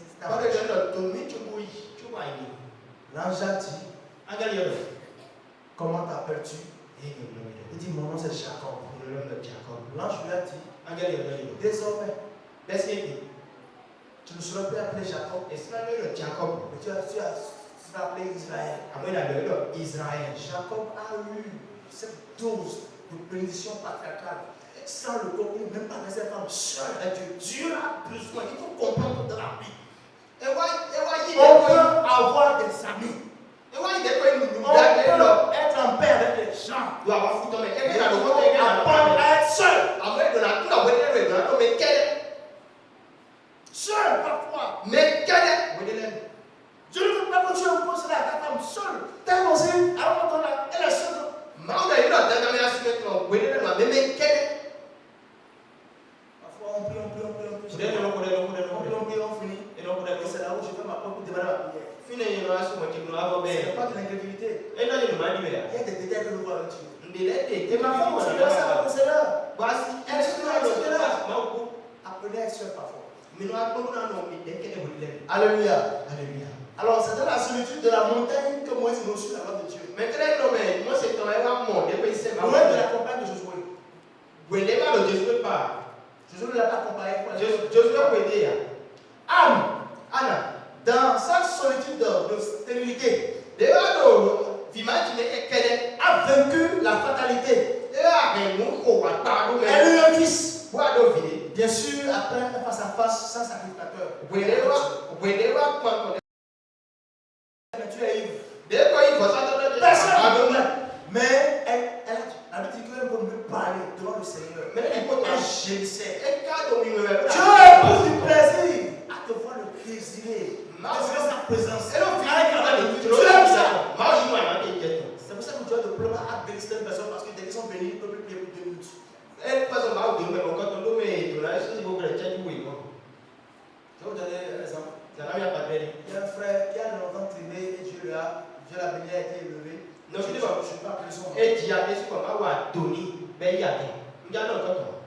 l'ange a dit, comment t'appelles-tu? Il dit, mon nom c'est Jacob. L'ange lui a dit, désormais, tu ne seras plus appelé Jacob, mais tu seras appelé Israël. Jacob a eu cette dose de bénédiction patriarcale. Sans le contenu, même pas avec cette femme seule avec Dieu. Dieu a besoin, il faut comprendre dans la vie. On peut avoir des amis. On peut être en paix avec les gens. Mais il faut apprendre à être seul. Seul parfois. Dieu ne veut pas que tu imposes cela à ta femme seule. T'as aussi, elle est seule. Parfois on prie, on finit. Et c'est là où je fais ma propre demande à la prière. Ce n'est pas de l'incrédulité. Il y a des détails que nous voyons avec Dieu. Et ma femme aussi, elle a ça, elle est là. Appelez à être seule parfois. Alléluia. Alors c'est dans la solitude de la montagne que Moïse reçut la voix de Dieu. Maintenant, non, mais moi, c'est quand même un monde. Loin de la campagne de Josué. Josué ne l'a pas comparé pour aller. Anne, dans sa solitude de stérilité, a vaincu la fatalité. Elle eut un fils. Bien sûr, après un face-à-face sans sacrificateur. Tu es ivre. Personne. Mais elle dit qu'elle ne peut parler devant le Seigneur. Elle gémissait. Dieu éprouve du plaisir à te voir le désirer. C'est sa présence. Tu aimes ça. C'est pour ça que tu as de problème à bénir certaines personnes parce que dès qu'ils sont bénis, ils ne peuvent plus prier pour 2 minutes. Je vais vous donner un exemple. Il y a un frère qui a longtemps traîné et Dieu l'a béni, a été élevé. Je ne suis pas plus son nom.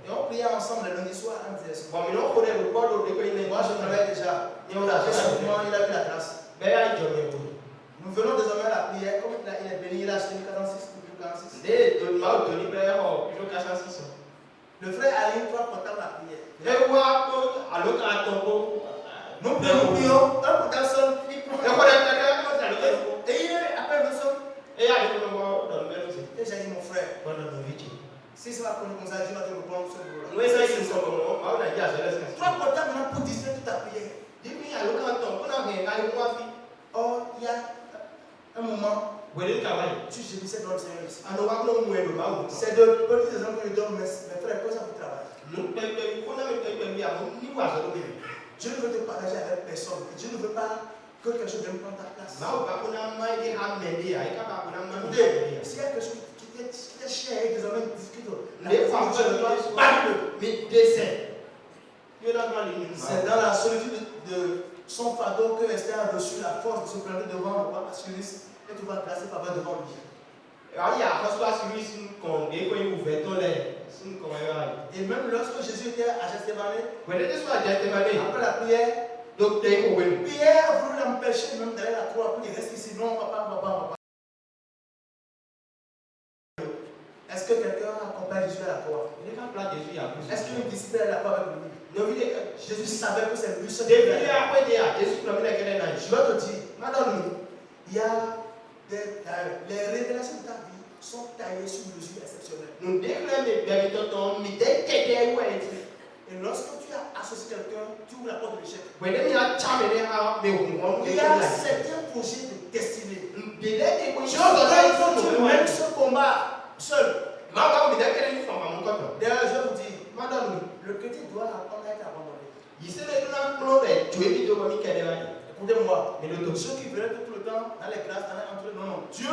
Et on priait ensemble le lundi soir à MTS. Moi je travaille déjà. Il a eu la grâce. Nous venons désormais à la prière. Comme il est béni, il a acheté 46 ou 46. Le frère a eu 3 portables à prière. Nous prions, un portable sonne, il prend. Et après nous sommes. Et j'ai dit mon frère, si ça va prendre comme ça, Dieu va te reprendre ce jour-là. 3 portables maintenant pour distraire toute ta prière. Or, il y a un moment, tu gémissais dans le Seigneur ici. C'est de petits exemples que je donne, mes frères, comment ça vous travaille? Dieu ne veut te partager avec personne. Dieu ne veut pas que quelque chose vienne prendre ta place. Écoutez, s'il y a quelque chose qui t'est cher et désormais discute, c'est dans la solitude de son fardeau que Esther a reçu la force de se plaindre devant le roi Assuérus et tu vas placer faveur devant lui. Et même lorsque Jésus était à Gethsémani, après la prière, Pierre a voulu l'empêcher même d'aller à la croix pour qu'il reste ici. Non, papa. Est-ce que quelqu'un accompagne Jésus à la croix? Est-ce qu'un disciple est à la croix avec lui? Jésus savait que c'est lui seul. Je vais te dire, madame, il y a les révélations de ta vie sont taillées sur mesure exceptionnelle. Et lorsque tu as associé quelqu'un, tu ouvres la porte de l'échec. Il y a certains projets de destinée. Je voudrais que tu mènes ce combat seul. D'ailleurs, je vais vous dire, madame, le chrétien doit apprendre à être abandonné. Écoutez-moi, ceux qui veulent tout le temps dans les classes, dans les non. Dieu,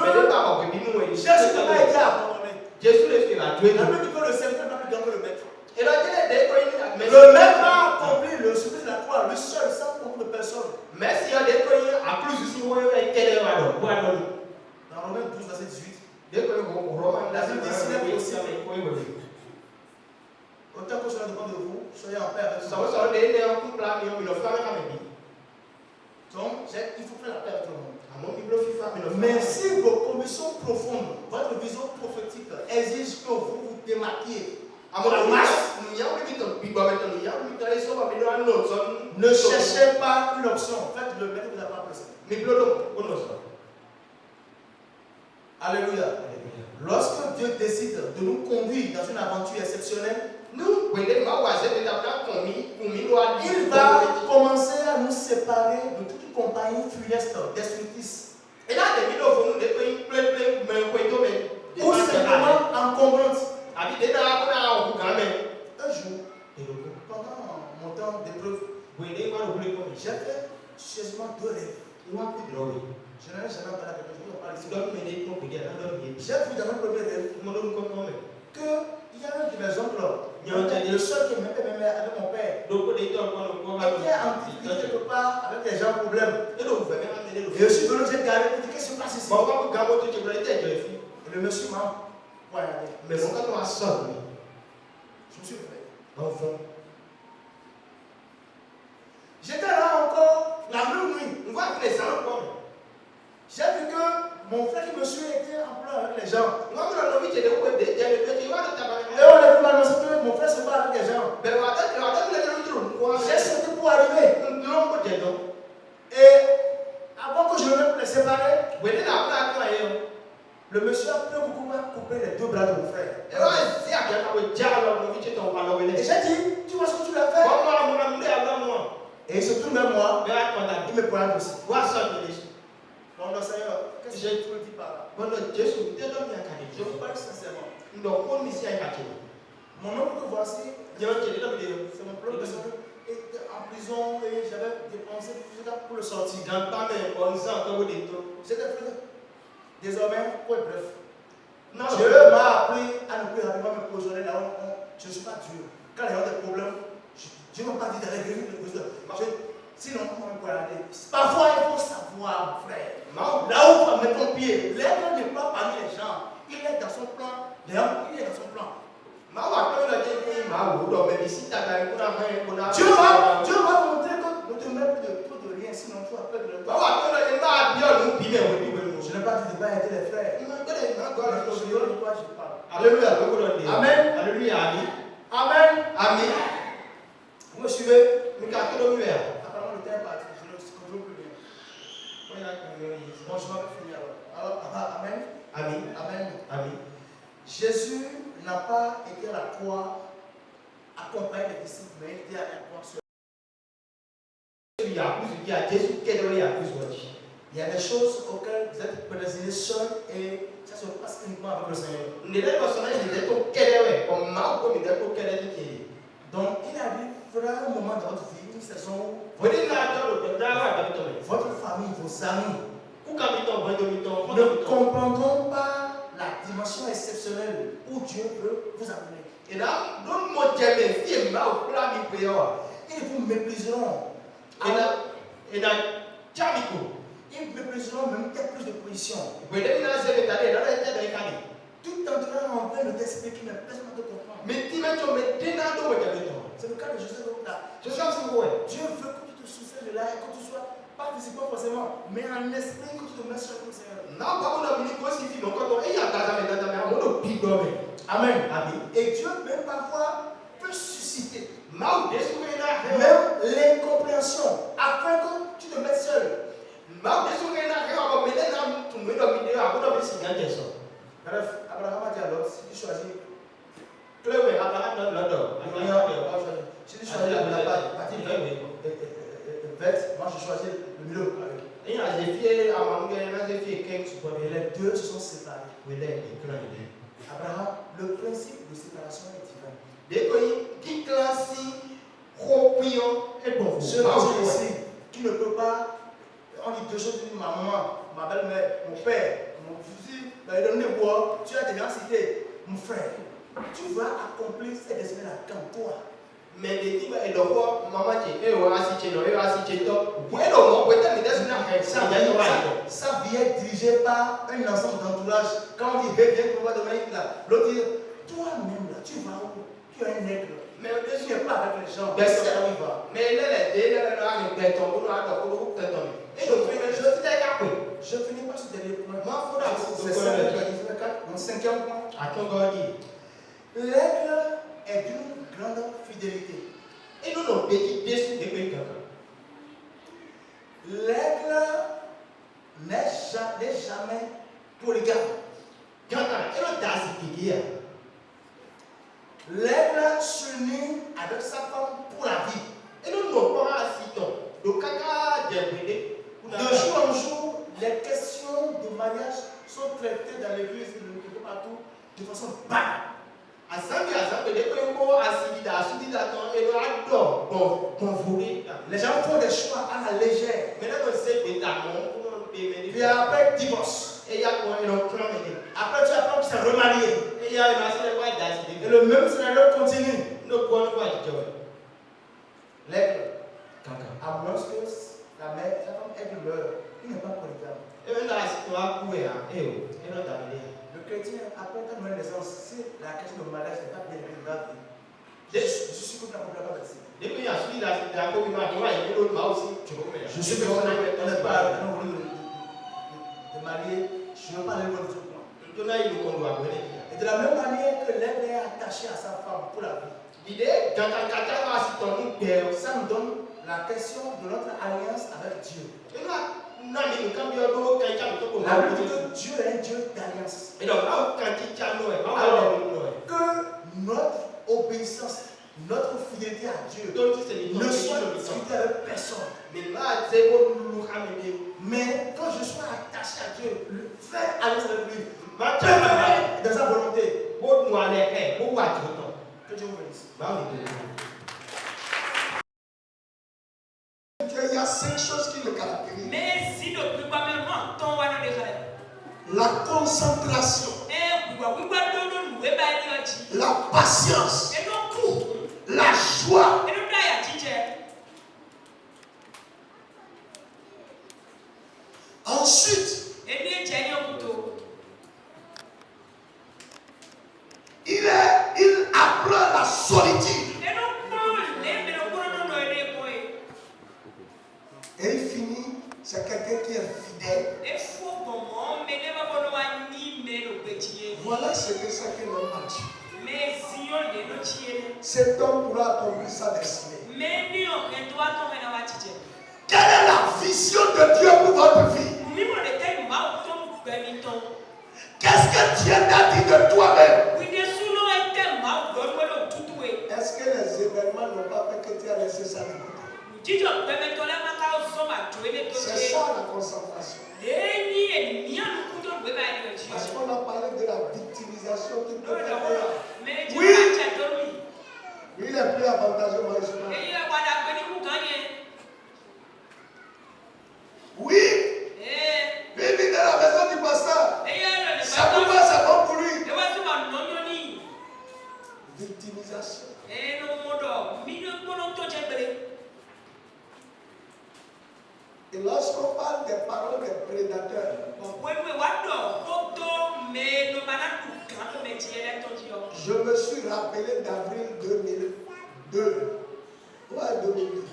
Jésus n'a pas été abandonné. La Bible dit que le serviteur n'a plus grand que le maître. Le maître a accompli le supplice de la croix, lui seul, sans beaucoup de personnes. Dans Romains 12, verset 18, la Bible dit s'il est possible, autant que cela dépend de vous, soyez en paix avec vous. Donc, il faut faire la paix avec le monde. Mais si vos convictions profondes, votre vision prophétique exige que vous vous démarquiez, ne cherchez pas une option. Faites le maître de la parole. Alléluia. Lorsque Dieu décide de nous conduire dans une aventure exceptionnelle, il va commencer à nous séparer de toute compagnie funeste, destructrice, ou simplement encombrante. Un jour, pendant mon temps d'épreuve, j'ai fait sérieusement 2 rêves. Je n'en ai jamais parlé à quelqu'un. J'ai vu dans un premier rêve qu'il y a un de mes oncles, le seul qui m'aimait avec mon père, était en difficulté quelque part avec des gens problèmes. Et je suis venu, j'ai garé pour dire qu'est-ce qui se passe ici. Et le monsieur m'a poignardé. Je me suis réveillé. J'étais là encore la même nuit. J'ai vu que Mon frère qui me suit était en pleurs avec les gens. Moi, je ne sais pas si tu es Et on a pu m'annoncer que mon frère se bat avec les gens. J'ai sauté pour arriver. Et avant que je ne me les séparer, le monsieur a pris beaucoup à couper les deux bras de mon frère. Et j'ai dit, tu vois ce que tu l'as fait? Et il se tourne vers moi, il me pointe aussi. Bon, non, Seigneur, qu'est-ce que tu me dis par là? Je vous parle sincèrement. Mon oncle que voici, c'est mon propre personne, était en prison et j'avais dépensé pour le sortir. C'était désormais, pour être bref. Dieu m'a appris à ne plus rapidement me positionner là où je ne suis pas Dieu. Quand il y a des problèmes, Dieu ne m'a pas dit d'aller réunir les positions. Sinon, on peut aller. Parfois, il faut savoir, frère. Là où tu vas mettre ton pied, l'être n'est pas parmi les gens. Il est dans son plan. Il est dans son plan. Dieu va montrer que ne te mets plus de rien, sinon tu as peur de le temps. Je n'ai pas dit de ne pas aider les frères. Alléluia. Amen. Alléluia. Amen. Amen. Vous me suivez? Apparemment, le temps est parti. Je ne contrôle plus bien. Bon, je vais finir alors. Amen. Amen. Amen. Amen. Jésus n'a pas été à la croix accompagné des disciples, mais il était à la croix seul. Il y a des choses auxquelles vous êtes prédestinés seuls et ça se passe uniquement avec le Seigneur. Donc il arrivera un moment dans votre vie, une saison où votre famille, vos amis ne comprendront pas la dimension exceptionnelle où Dieu veut vous amener. Ils vous mépriseront. Ils mépriseront même qu'il y a plus de position. Tout entrera en plein de t'expliquer, mais personne ne te comprend. C'est le cas de Joseph là. Dieu veut que tu te soucies de là et que tu sois pas physiquement forcément, mais en esprit que tu te mettes sur le Seigneur. Amen. Et Dieu même parfois peut susciter même l'incompréhension afin que tu te mettes seul. Bref, Abraham a dit à Lot, si tu choisis, si tu choisis la partie verte, moi je choisis le milieu. Et les deux se sont séparés. Abraham, le principe de séparation est divin. Ceux ici qui ne peut pas, on dit deux choses, ma maman, ma belle-mère, mon père, mon fusil, tu as déjà cité, mon frère, tu vas accomplir ces destinés-là comme toi. Mais sa vie est dirigée par un ensemble d'entourage. Quand on dit viens pour voir demain, l'autre dit toi-même là, tu vas où? Tu es un nègre. Mais tu n'es pas avec les gens. Mais je finis par ce dernier point. Mon cinquième point. L'aigle est d'une grande fidélité. L'aigle n'est jamais polygame. L'aigle s'unit avec sa femme pour la vie. De jour en jour, les questions de mariage sont traitées dans l'église et partout de façon banale. Les gens font des choix à la légère. Puis après, divorce. Après, tu apprends que c'est remarié. Et le même scénario continue. L'aigle, à moins que la mère, sa femme aigle meurt, il n'est pas polygame. Le chrétien, après ta nouvelle naissance, si la question de mariage n'est pas bien réglée, je suis sûr que tu n'as pas versé. Je suis sûr que tu n'as pas marié, je ne veux pas aller loin de ce plan. Et de la même manière que l'un est attaché à sa femme pour la vie, ça nous donne la question de notre alliance avec Dieu. La Bible dit que Dieu est un Dieu d'alliance. Que notre obéissance, notre fidélité à Dieu ne soit discutée avec personne. Mais quand je suis attaché à Dieu, faire alliance avec lui, de sa volonté. Que Dieu vous bénisse. Il y a 5 choses qui le caractérisent. La concentration, la patience, la joie. Ensuite, il apprend la solitude. Et il finit, c'est quelqu'un qui est fidèle. Voilà ce que c'est que l'homme a dit. Cet homme pourra accomplir sa destinée. Quelle est la vision de Dieu pour votre vie? Qu'est-ce que Dieu t'a dit de toi-même? Est-ce que les événements n'ont pas fait que tu as laissé ça de côté? C'est ça la concentration. Parce qu'on a parlé de la victimisation qui peut faire. Oui, lui il est plus avantageux malheureusement. Oui, lui vit dans la maison du pasteur. Ça pour moi c'est bon pour lui. Victimisation. Et lorsqu'on parle des paroles des prédateurs, je me suis rappelé d'avril 2002. Ouais, 2002.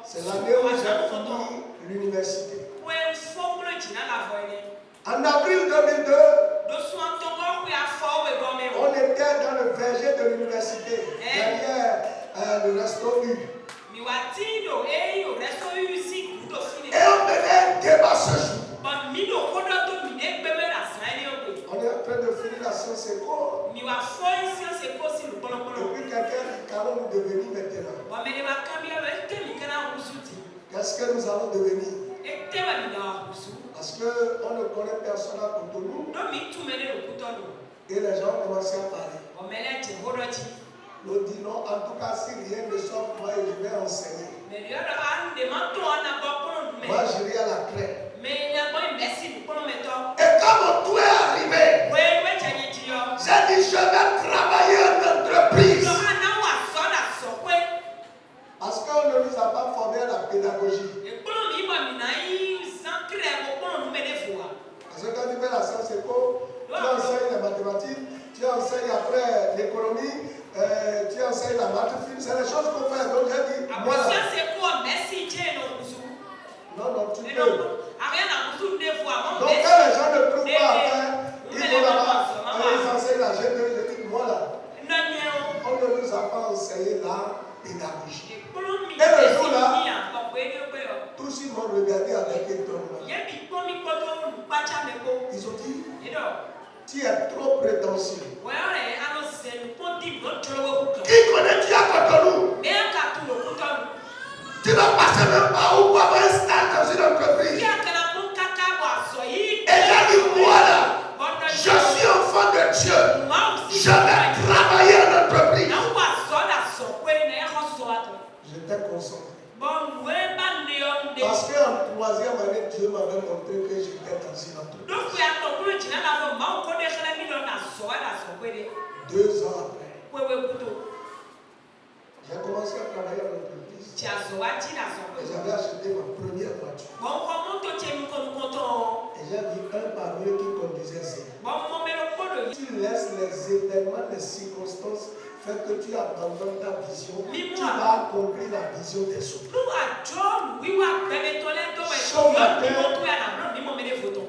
C'est l'année où j'ai fini l'université. En avril 2002, on était dans le verger de l'université, derrière le resto U. Et on menait un débat ce jour. On est en train de finir la science éco. Et puis quelqu'un dit qu'allons nous devenir maintenant. Qu'est-ce que nous allons devenir? Parce qu'on ne connaît personne à Cotonou. Et les gens ont commencé à parler. L'autre dit non, en tout cas, si rien ne sort, moi je vais enseigner. Moi j'irai à la crème. Et quand mon tour est arrivé, j'ai dit je vais travailler en entreprise. Parce qu'on ne nous a pas formé à la pédagogie. Parce que quand tu fais la science éco, tu enseignes les mathématiques, tu enseignes après l'économie, tu enseignes la maths, c'est les choses qu'on fait. Donc j'ai dit, moi là. Non, tu peux. Donc quand les gens ne trouvent pas à faire, ils vont là-bas, ils enseignent la G2, je dis, moi là. On ne nous a pas enseigné la pédagogie. Et le jour là, tous ils m'ont regardé avec étonnement. Ils ont dit, tu es trop prétentieux. Qui connaît qui a Cotonou? Tu ne passes même pas ou pas un stage dans une entreprise. Et j'ai dit, moi là, je suis enfant de Dieu. Je vais travailler en entreprise. J'étais concentré. Parce qu'en 3e année, Dieu m'avait montré que j'étais dans une entreprise. 2 ans après, j'ai commencé à travailler en entreprise. Et j'avais acheté ma première voiture. Et j'ai vu un parmi eux qui conduisait ça. Tu laisses les événements, les circonstances fait que tu abandonnes ta vision, Mi tu moi. vas accomplir la vision des autres. Nous à John, oui,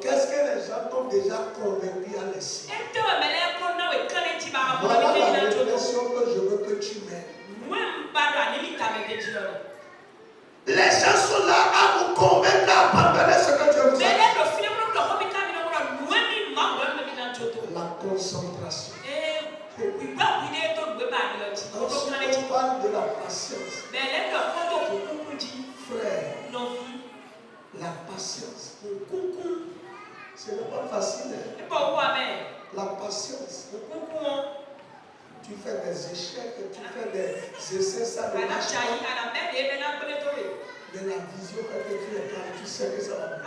Qu'est-ce que les gens t'ont déjà convaincu à laisser? Voilà la réflexion que je veux que tu mets. Les gens sont là à vous convaincre à abandonner ce que Dieu vous a dit. La concentration. Ensuite, on parle de la patience. Frère, la patience. Ce n'est pas facile. La patience. Tu fais des échecs, tu fais des essais, ça ne marche pas. Mais la vision que tu es là, tu sais que ça va bien.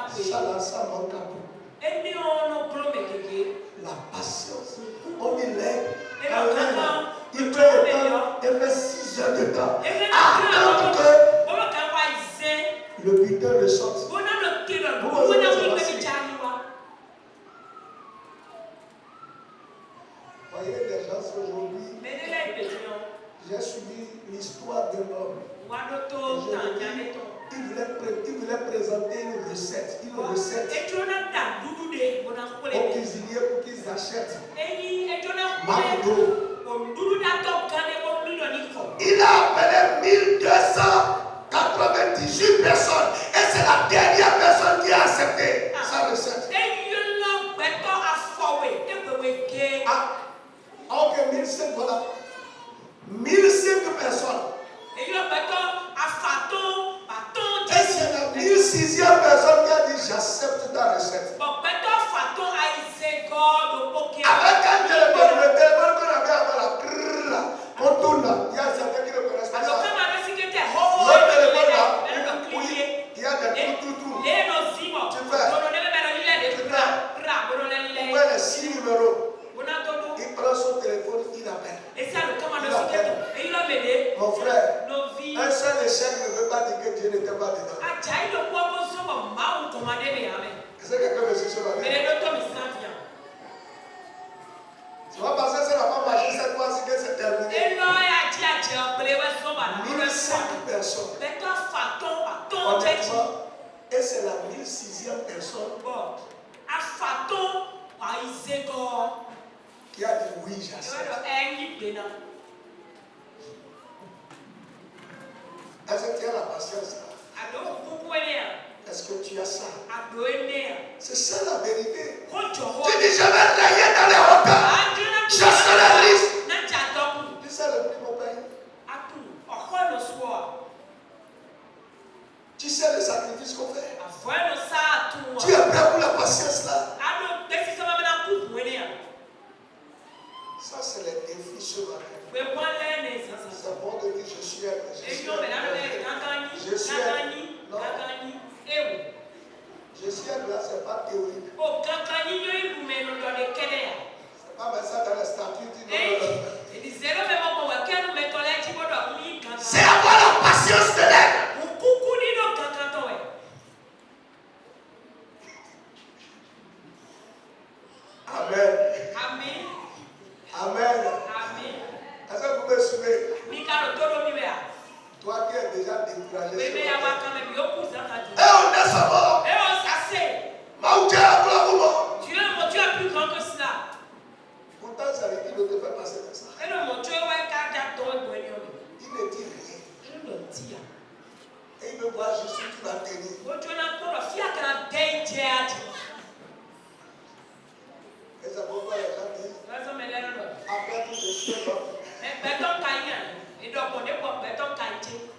Ça là, ça manque à beaucoup. La patience. On dit l'aide. Il fait 6 heures de temps. Attendre que le butin le sorte. Voyez des gens aujourd'hui. J'ai suivi l'histoire d'un homme. Il voulait présenter une recette. Au cuisinier pour qu'ils achètent. McDo. Il a appelé 1298 personnes. Et c'est la dernière personne qui a accepté sa recette. Ok, 1005, voilà. 1005 personnes. Et c'est la 1006e personne qui a dit j'accepte ta recette. Avec un téléphone, le téléphone qu'on avait avant la crrrr, on tourne là. Il y a certains qui ne connaissent pas ça. Le téléphone là, il y a des trous. Tu fais. Où est les 6 numéros? Il prend son téléphone, il appelle. Mon frère, un seul échec ne veut pas dire que Dieu n'était pas dedans. Est-ce que quelqu'un me suit sur la tête? Tu vas penser que ça n'a pas marché cette fois-ci que c'est terminé. 1005 personnes. Honnêtement, et c'est la 1006e personne qui a dit oui, j'accepte. Est-ce que tu as la patience là? Est-ce que tu as ça? C'est ça la vérité. Tu dis je vais rayer dans les hauteurs. Je serai riche. Tu sais le prix qu'on paye? Tu sais le sacrifice qu'on fait? Tu es prêt pour la patience là? Ça c'est les défis ce matin. C'est bon de dire je suis aide. Je suis aide. Non. Je suis aide là, c'est pas théorique. C'est pas mettre ça dans les statuts. C'est avoir la patience de l'aide. Amen. Amen. Est-ce que vous me suivez? Toi qui es déjà découragé. Et on descend. Maouké à Dieu est plus grand que cela. Pourtant, ça veut dire qu'il ne te fait passer comme ça. Il ne dit rien. Et il me voit Jésus qui va tenir. Et c'est pourquoi les gens disent après tout, je suis mort.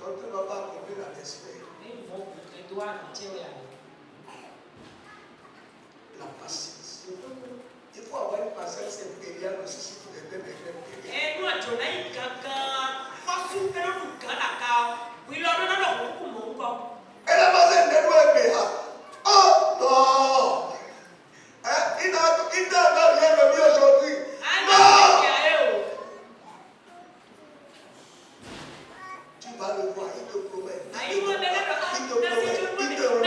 Donc tu ne vas pas accomplir la destinée. La patience. Il faut avoir une patience impériale aussi si tu veux devenir impérial. Et la patience ne doit être là. Oh non! Il n'a rien remis aujourd'hui. Non! Tu vas le voir, il te promet. Il te remet.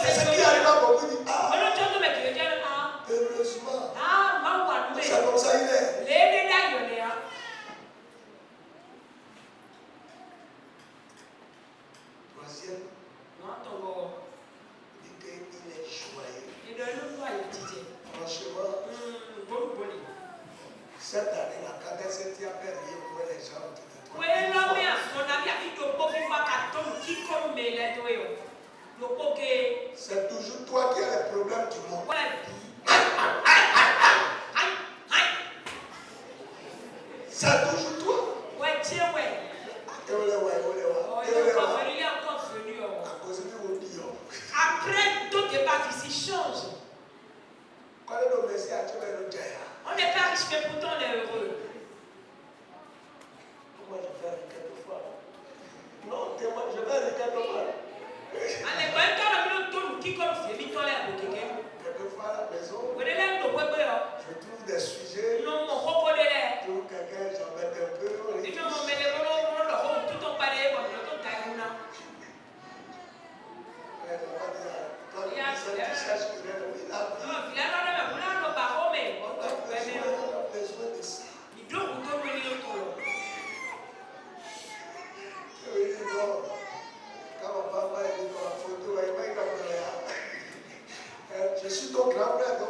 C'est ce qui arrive à beaucoup. Ah, heureusement. C'est comme ça il est. Troisième, dit qu'il est joyeux. Franchement, cette année, la cadence est à faire rien pour les gens qui te c'est toujours toi qui as les problèmes du monde. C'est toujours toi. Après, tout débat ici change. On n'est pas riche, mais pourtant on est heureux. Moi, je vais rire quelquefois. Non, je vais rire quelquefois. Quelquefois à la maison, je trouve des sujets. Je trouve quelqu'un, j'en mets un peu. Je suis ton grand frère, donc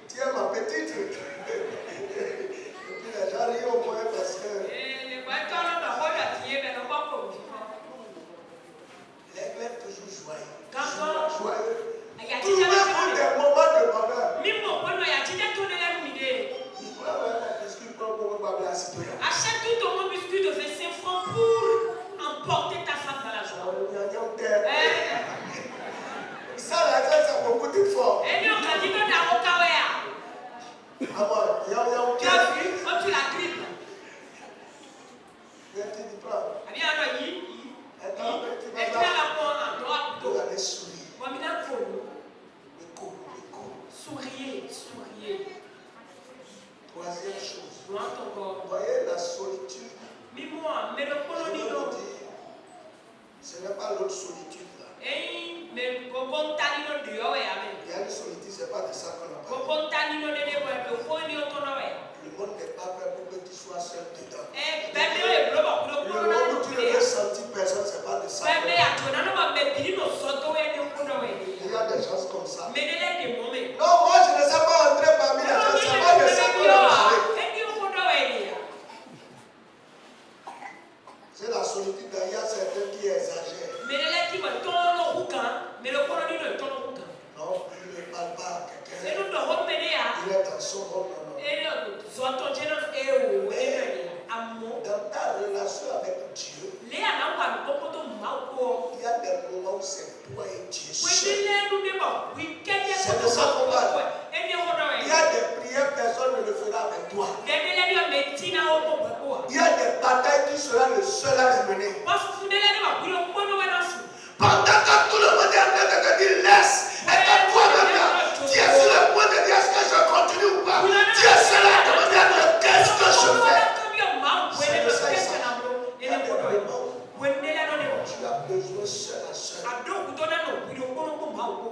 tu es ma petite. Et puis les gens rient au moins parce que l'aigle est toujours joyeux. Joyeux. Trouvez-vous des moments de bonheur. Achète tout ton biscuit de 25 francs pour emporter ta femme dans la joie. Ça, c'est beaucoup de fort. Et nous, on a dit que t'as au kawea. Ah bon, Tu as vu, quand tu la grippes. Tu prends. Et tu as la peau en droite. Vous allez sourire. Souriez. Troisième chose. Vous Voyez la solitude. mais le Je colonel. veux vous dire, ce n'est pas l'autre solitude là. Mais le colonel. Il y a une solitude, ce n'est pas de ça qu'on a parlé. Le monde n'est pas fait pour que tu sois seul dedans. Le monde où tu ne veux sentir personne, ce n'est pas de ça. Il y a des gens comme ça. Non, moi je ne sais pas entrer parmi les gens, c'est pas de ça qu'on a parlé. C'est la solitude, il y a certains qui exagèrent. Non, il ne parle pas à quelqu'un. Il est dans son rôle. Dans ta relation avec Dieu, il y a des moments où c'est toi et Dieu seul. C'est de ça qu'on parle. Il y a des prières, personne ne le fera avec toi. Il y a des batailles qui sera le seul à les mener. Pendant que tout le monde est en train de te dire laisse, et que toi-même là, tu es sur le point de dire est-ce que je continue ou pas. Tu es seul à te demander qu'est-ce que je fais. C'est de ça il s'agit. Il y a des moments où tu as besoin seul à seul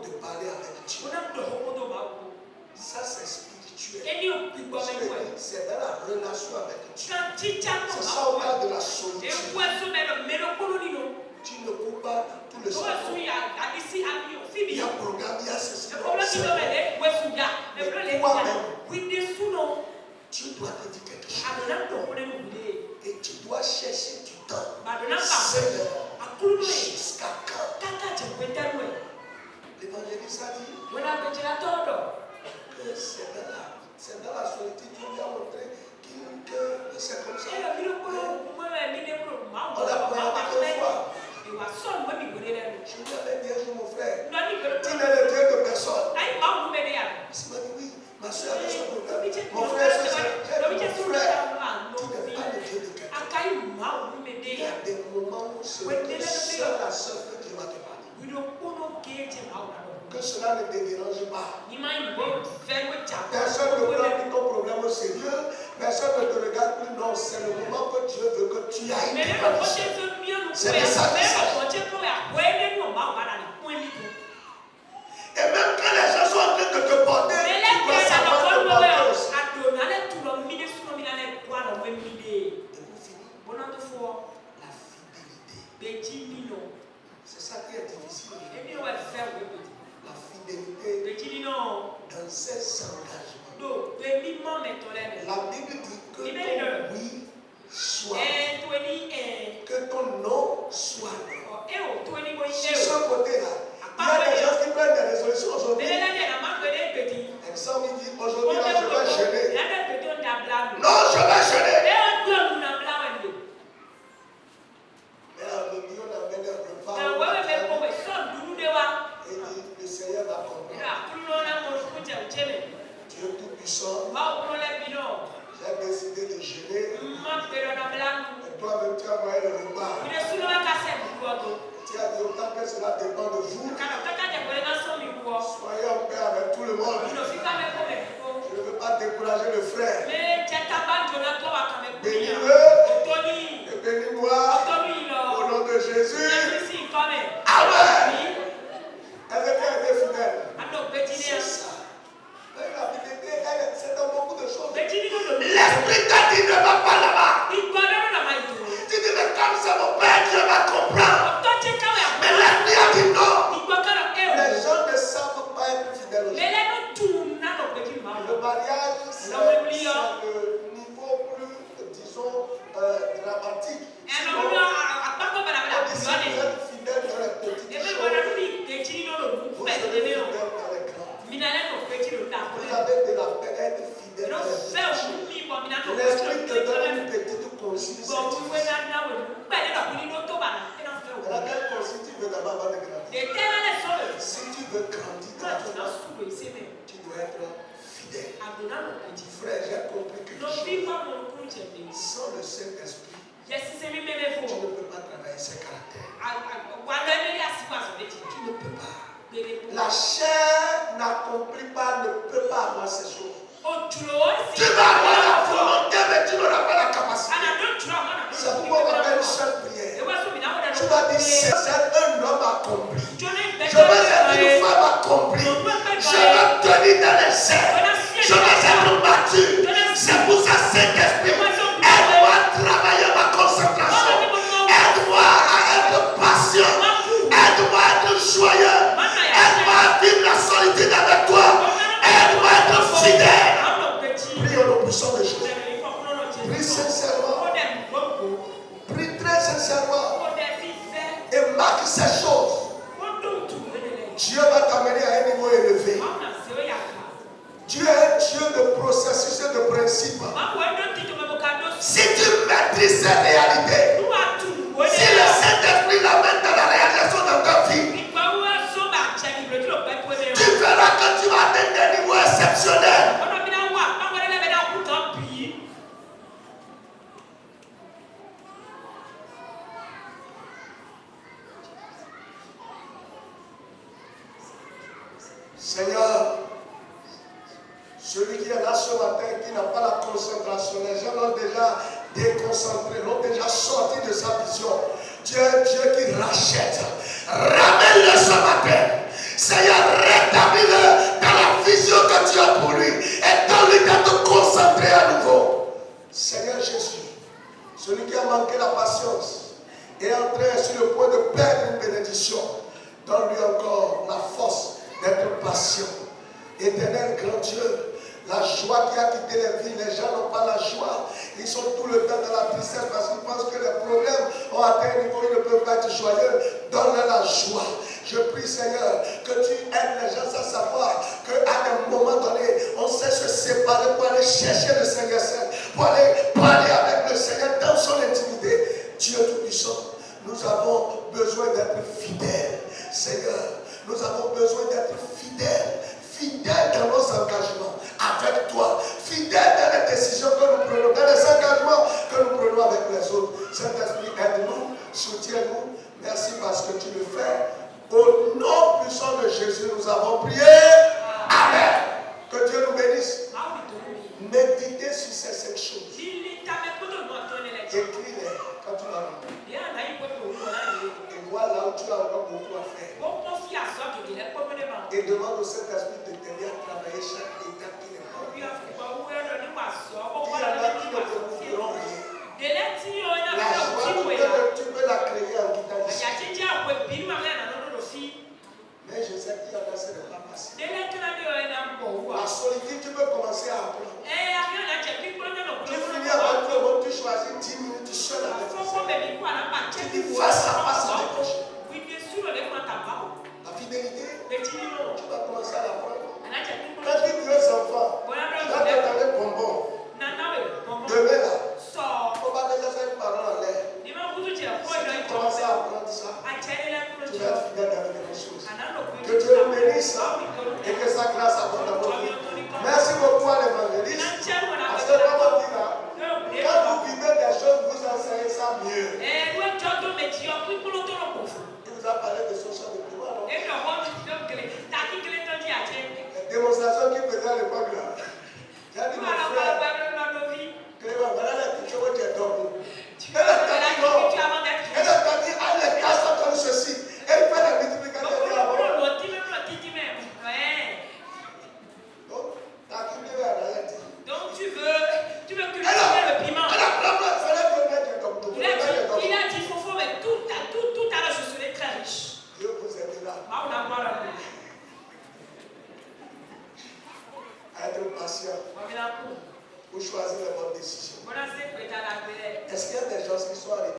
de parler avec Dieu. Ça c'est spirituel. C'est dans la relation avec Dieu. C'est ça on parle de la solitude. Tu ne cours pas tout le temps. Il y a un programme, il y a ceci. Mais toi-même, tu dois te dire quelque chose. Et tu dois chercher du temps. Seigneur, jusqu'à quand? L'évangéliste a dit que c'est dans la solitude qu'on lui a montré que c'est comme ça. On a prié deux fois. Je lui avais dit un jour, mon frère, tu n'es le Dieu de personne. Il m'a dit oui, ma soeur avait son problème. Mon frère, c'est ça. Mon frère, tu n'es pas le Dieu de quelqu'un. Il y a des moments où c'est le seul à seul que Dieu va te parler. Que cela ne te dérange pas. Personne ne prend plus ton problème au sérieux. Personne ne te regarde plus. Non, c'est le moment que Dieu veut que tu ailles. C'est de ça qu'il s'agit. Tu as dit autant que cela dépend de vous. Soyez en paix avec tout le monde. Je ne veux pas décourager le frère. Bénis-le et bénis-moi au nom de Jésus. Amen. Est-ce que tu as été fidèle? C'est ça. Mais la fidélité, c'est dans beaucoup de choses. L'esprit t'a dit ne va pas là-bas. Tu dis mais comme c'est mon père, Dieu va comprendre. Mais l'esprit a dit non. Les gens ne savent pas être fidèles aux gens. Le mariage, c'est le niveau plus, disons, dramatique. On dit si vous êtes fidèle dans les petites choses, vous serez fidèle dans les grandes. Vous avez de la peine à être fidèle dans les petites choses. L'esprit te donne une petite consigne. Quelle consigne tu veux d'abord avoir de grandir? Si tu veux grandir dans la foi, tu dois être fidèle. Frère, j'ai compris que sans le Saint-Esprit, tu ne peux pas travailler ses caractères. Tu ne peux pas. La chair n'accomplit pas, ne peut pas avoir ces choses. Tu vas avoir la volonté, mais tu n'auras pas la capacité. C'est pourquoi on va faire une seule prière. Tu vas dire, c'est un homme accompli. Je veux être une femme accomplie. Je veux tenir dans les airs. Je veux être mature. C'est pour ça, Saint-Esprit, aide-moi à travailler ma concentration. Aide-moi à être patient. Aide-moi à être joyeux. Aide-moi à vivre la solitude avec toi. Aide-moi à être fidèle. Prie au nom puissant de Jésus. Prie sincèrement. Prie très sincèrement. Et marque ces choses. Dieu va t'amener à un niveau élevé. Dieu est un Dieu de processus et de principes. Si tu maîtrises ces réalités, si le Saint-Esprit l'amène dans la réalisation de ta vie, tu verras que tu vas atteindre des niveaux exceptionnels. Seigneur, celui qui est là ce matin, qui n'a pas la concentration, les gens l'ont déjà déconcentré, l'ont déjà sorti de sa vision. Dieu est Dieu qui rachète. Ramène-le ce matin. Seigneur, rétablis-le dans la vision que tu as pour lui. Et donne-lui de te concentrer à nouveau. Seigneur Jésus, celui qui a manqué la patience est en train sur le point de perdre une bénédiction. Donne-lui encore la force d'être patient. Éternel grand Dieu, la joie qui a quitté les vies, les gens n'ont pas la joie. Ils sont tout le temps dans la tristesse parce qu'ils pensent que les problèmes ont atteint un niveau où ils ne peuvent pas être joyeux. Donne-leur la joie. Je prie Seigneur que tu aides les gens à savoir qu'à un moment donné, on sait se séparer pour aller chercher le Seigneur Saint, pour aller parler avec le Seigneur dans son intimité. Dieu Tout-Puissant, nous avons besoin d'être fidèles. Seigneur, nous avons besoin d'être fidèles. Fidèles dans nos engagements avec toi, fidèles dans les décisions que nous prenons, dans les engagements que nous prenons avec les autres. Saint-Esprit, aide-nous, soutiens-nous. Merci parce que tu le fais. Au nom puissant de Jésus, nous avons prié. Amen. Que Dieu nous bénisse. Méditez sur ces 5 choses. Écris-les quand tu vas rentrer. Et vois là où tu as encore beaucoup à faire. Et demande au Saint-Esprit de t'aider à travailler chaque étape qui est bonne. Il y en a qui ne te trouveront rien. La joie, tu peux la créer en quittant ici. Mais je sais qu'il y en a, ce n'est pas facile. La solitude, tu peux commencer à apprendre. Tu finis avec tout le monde, tu choisis 10 minutes seul avec toi. Tu dis face à face avec toi. La fidélité, tu vas commencer à l'apprendre. Quand tu dis aux enfants, tu vas te donner bonbon. Demain là, il ne faut pas que ça soit une parole en l'air. Si tu commences à apprendre ça, tu vas être fidèle dans quelque chose. Que Dieu nous bénisse et que sa grâce abonde dans votre vie. Merci beaucoup à l'évangéliste. Parce que comme on dit là, quand vous vivez des choses, vous enseignez ça mieux. patient pour choisir les bonnes décisions. Est-ce qu'il y a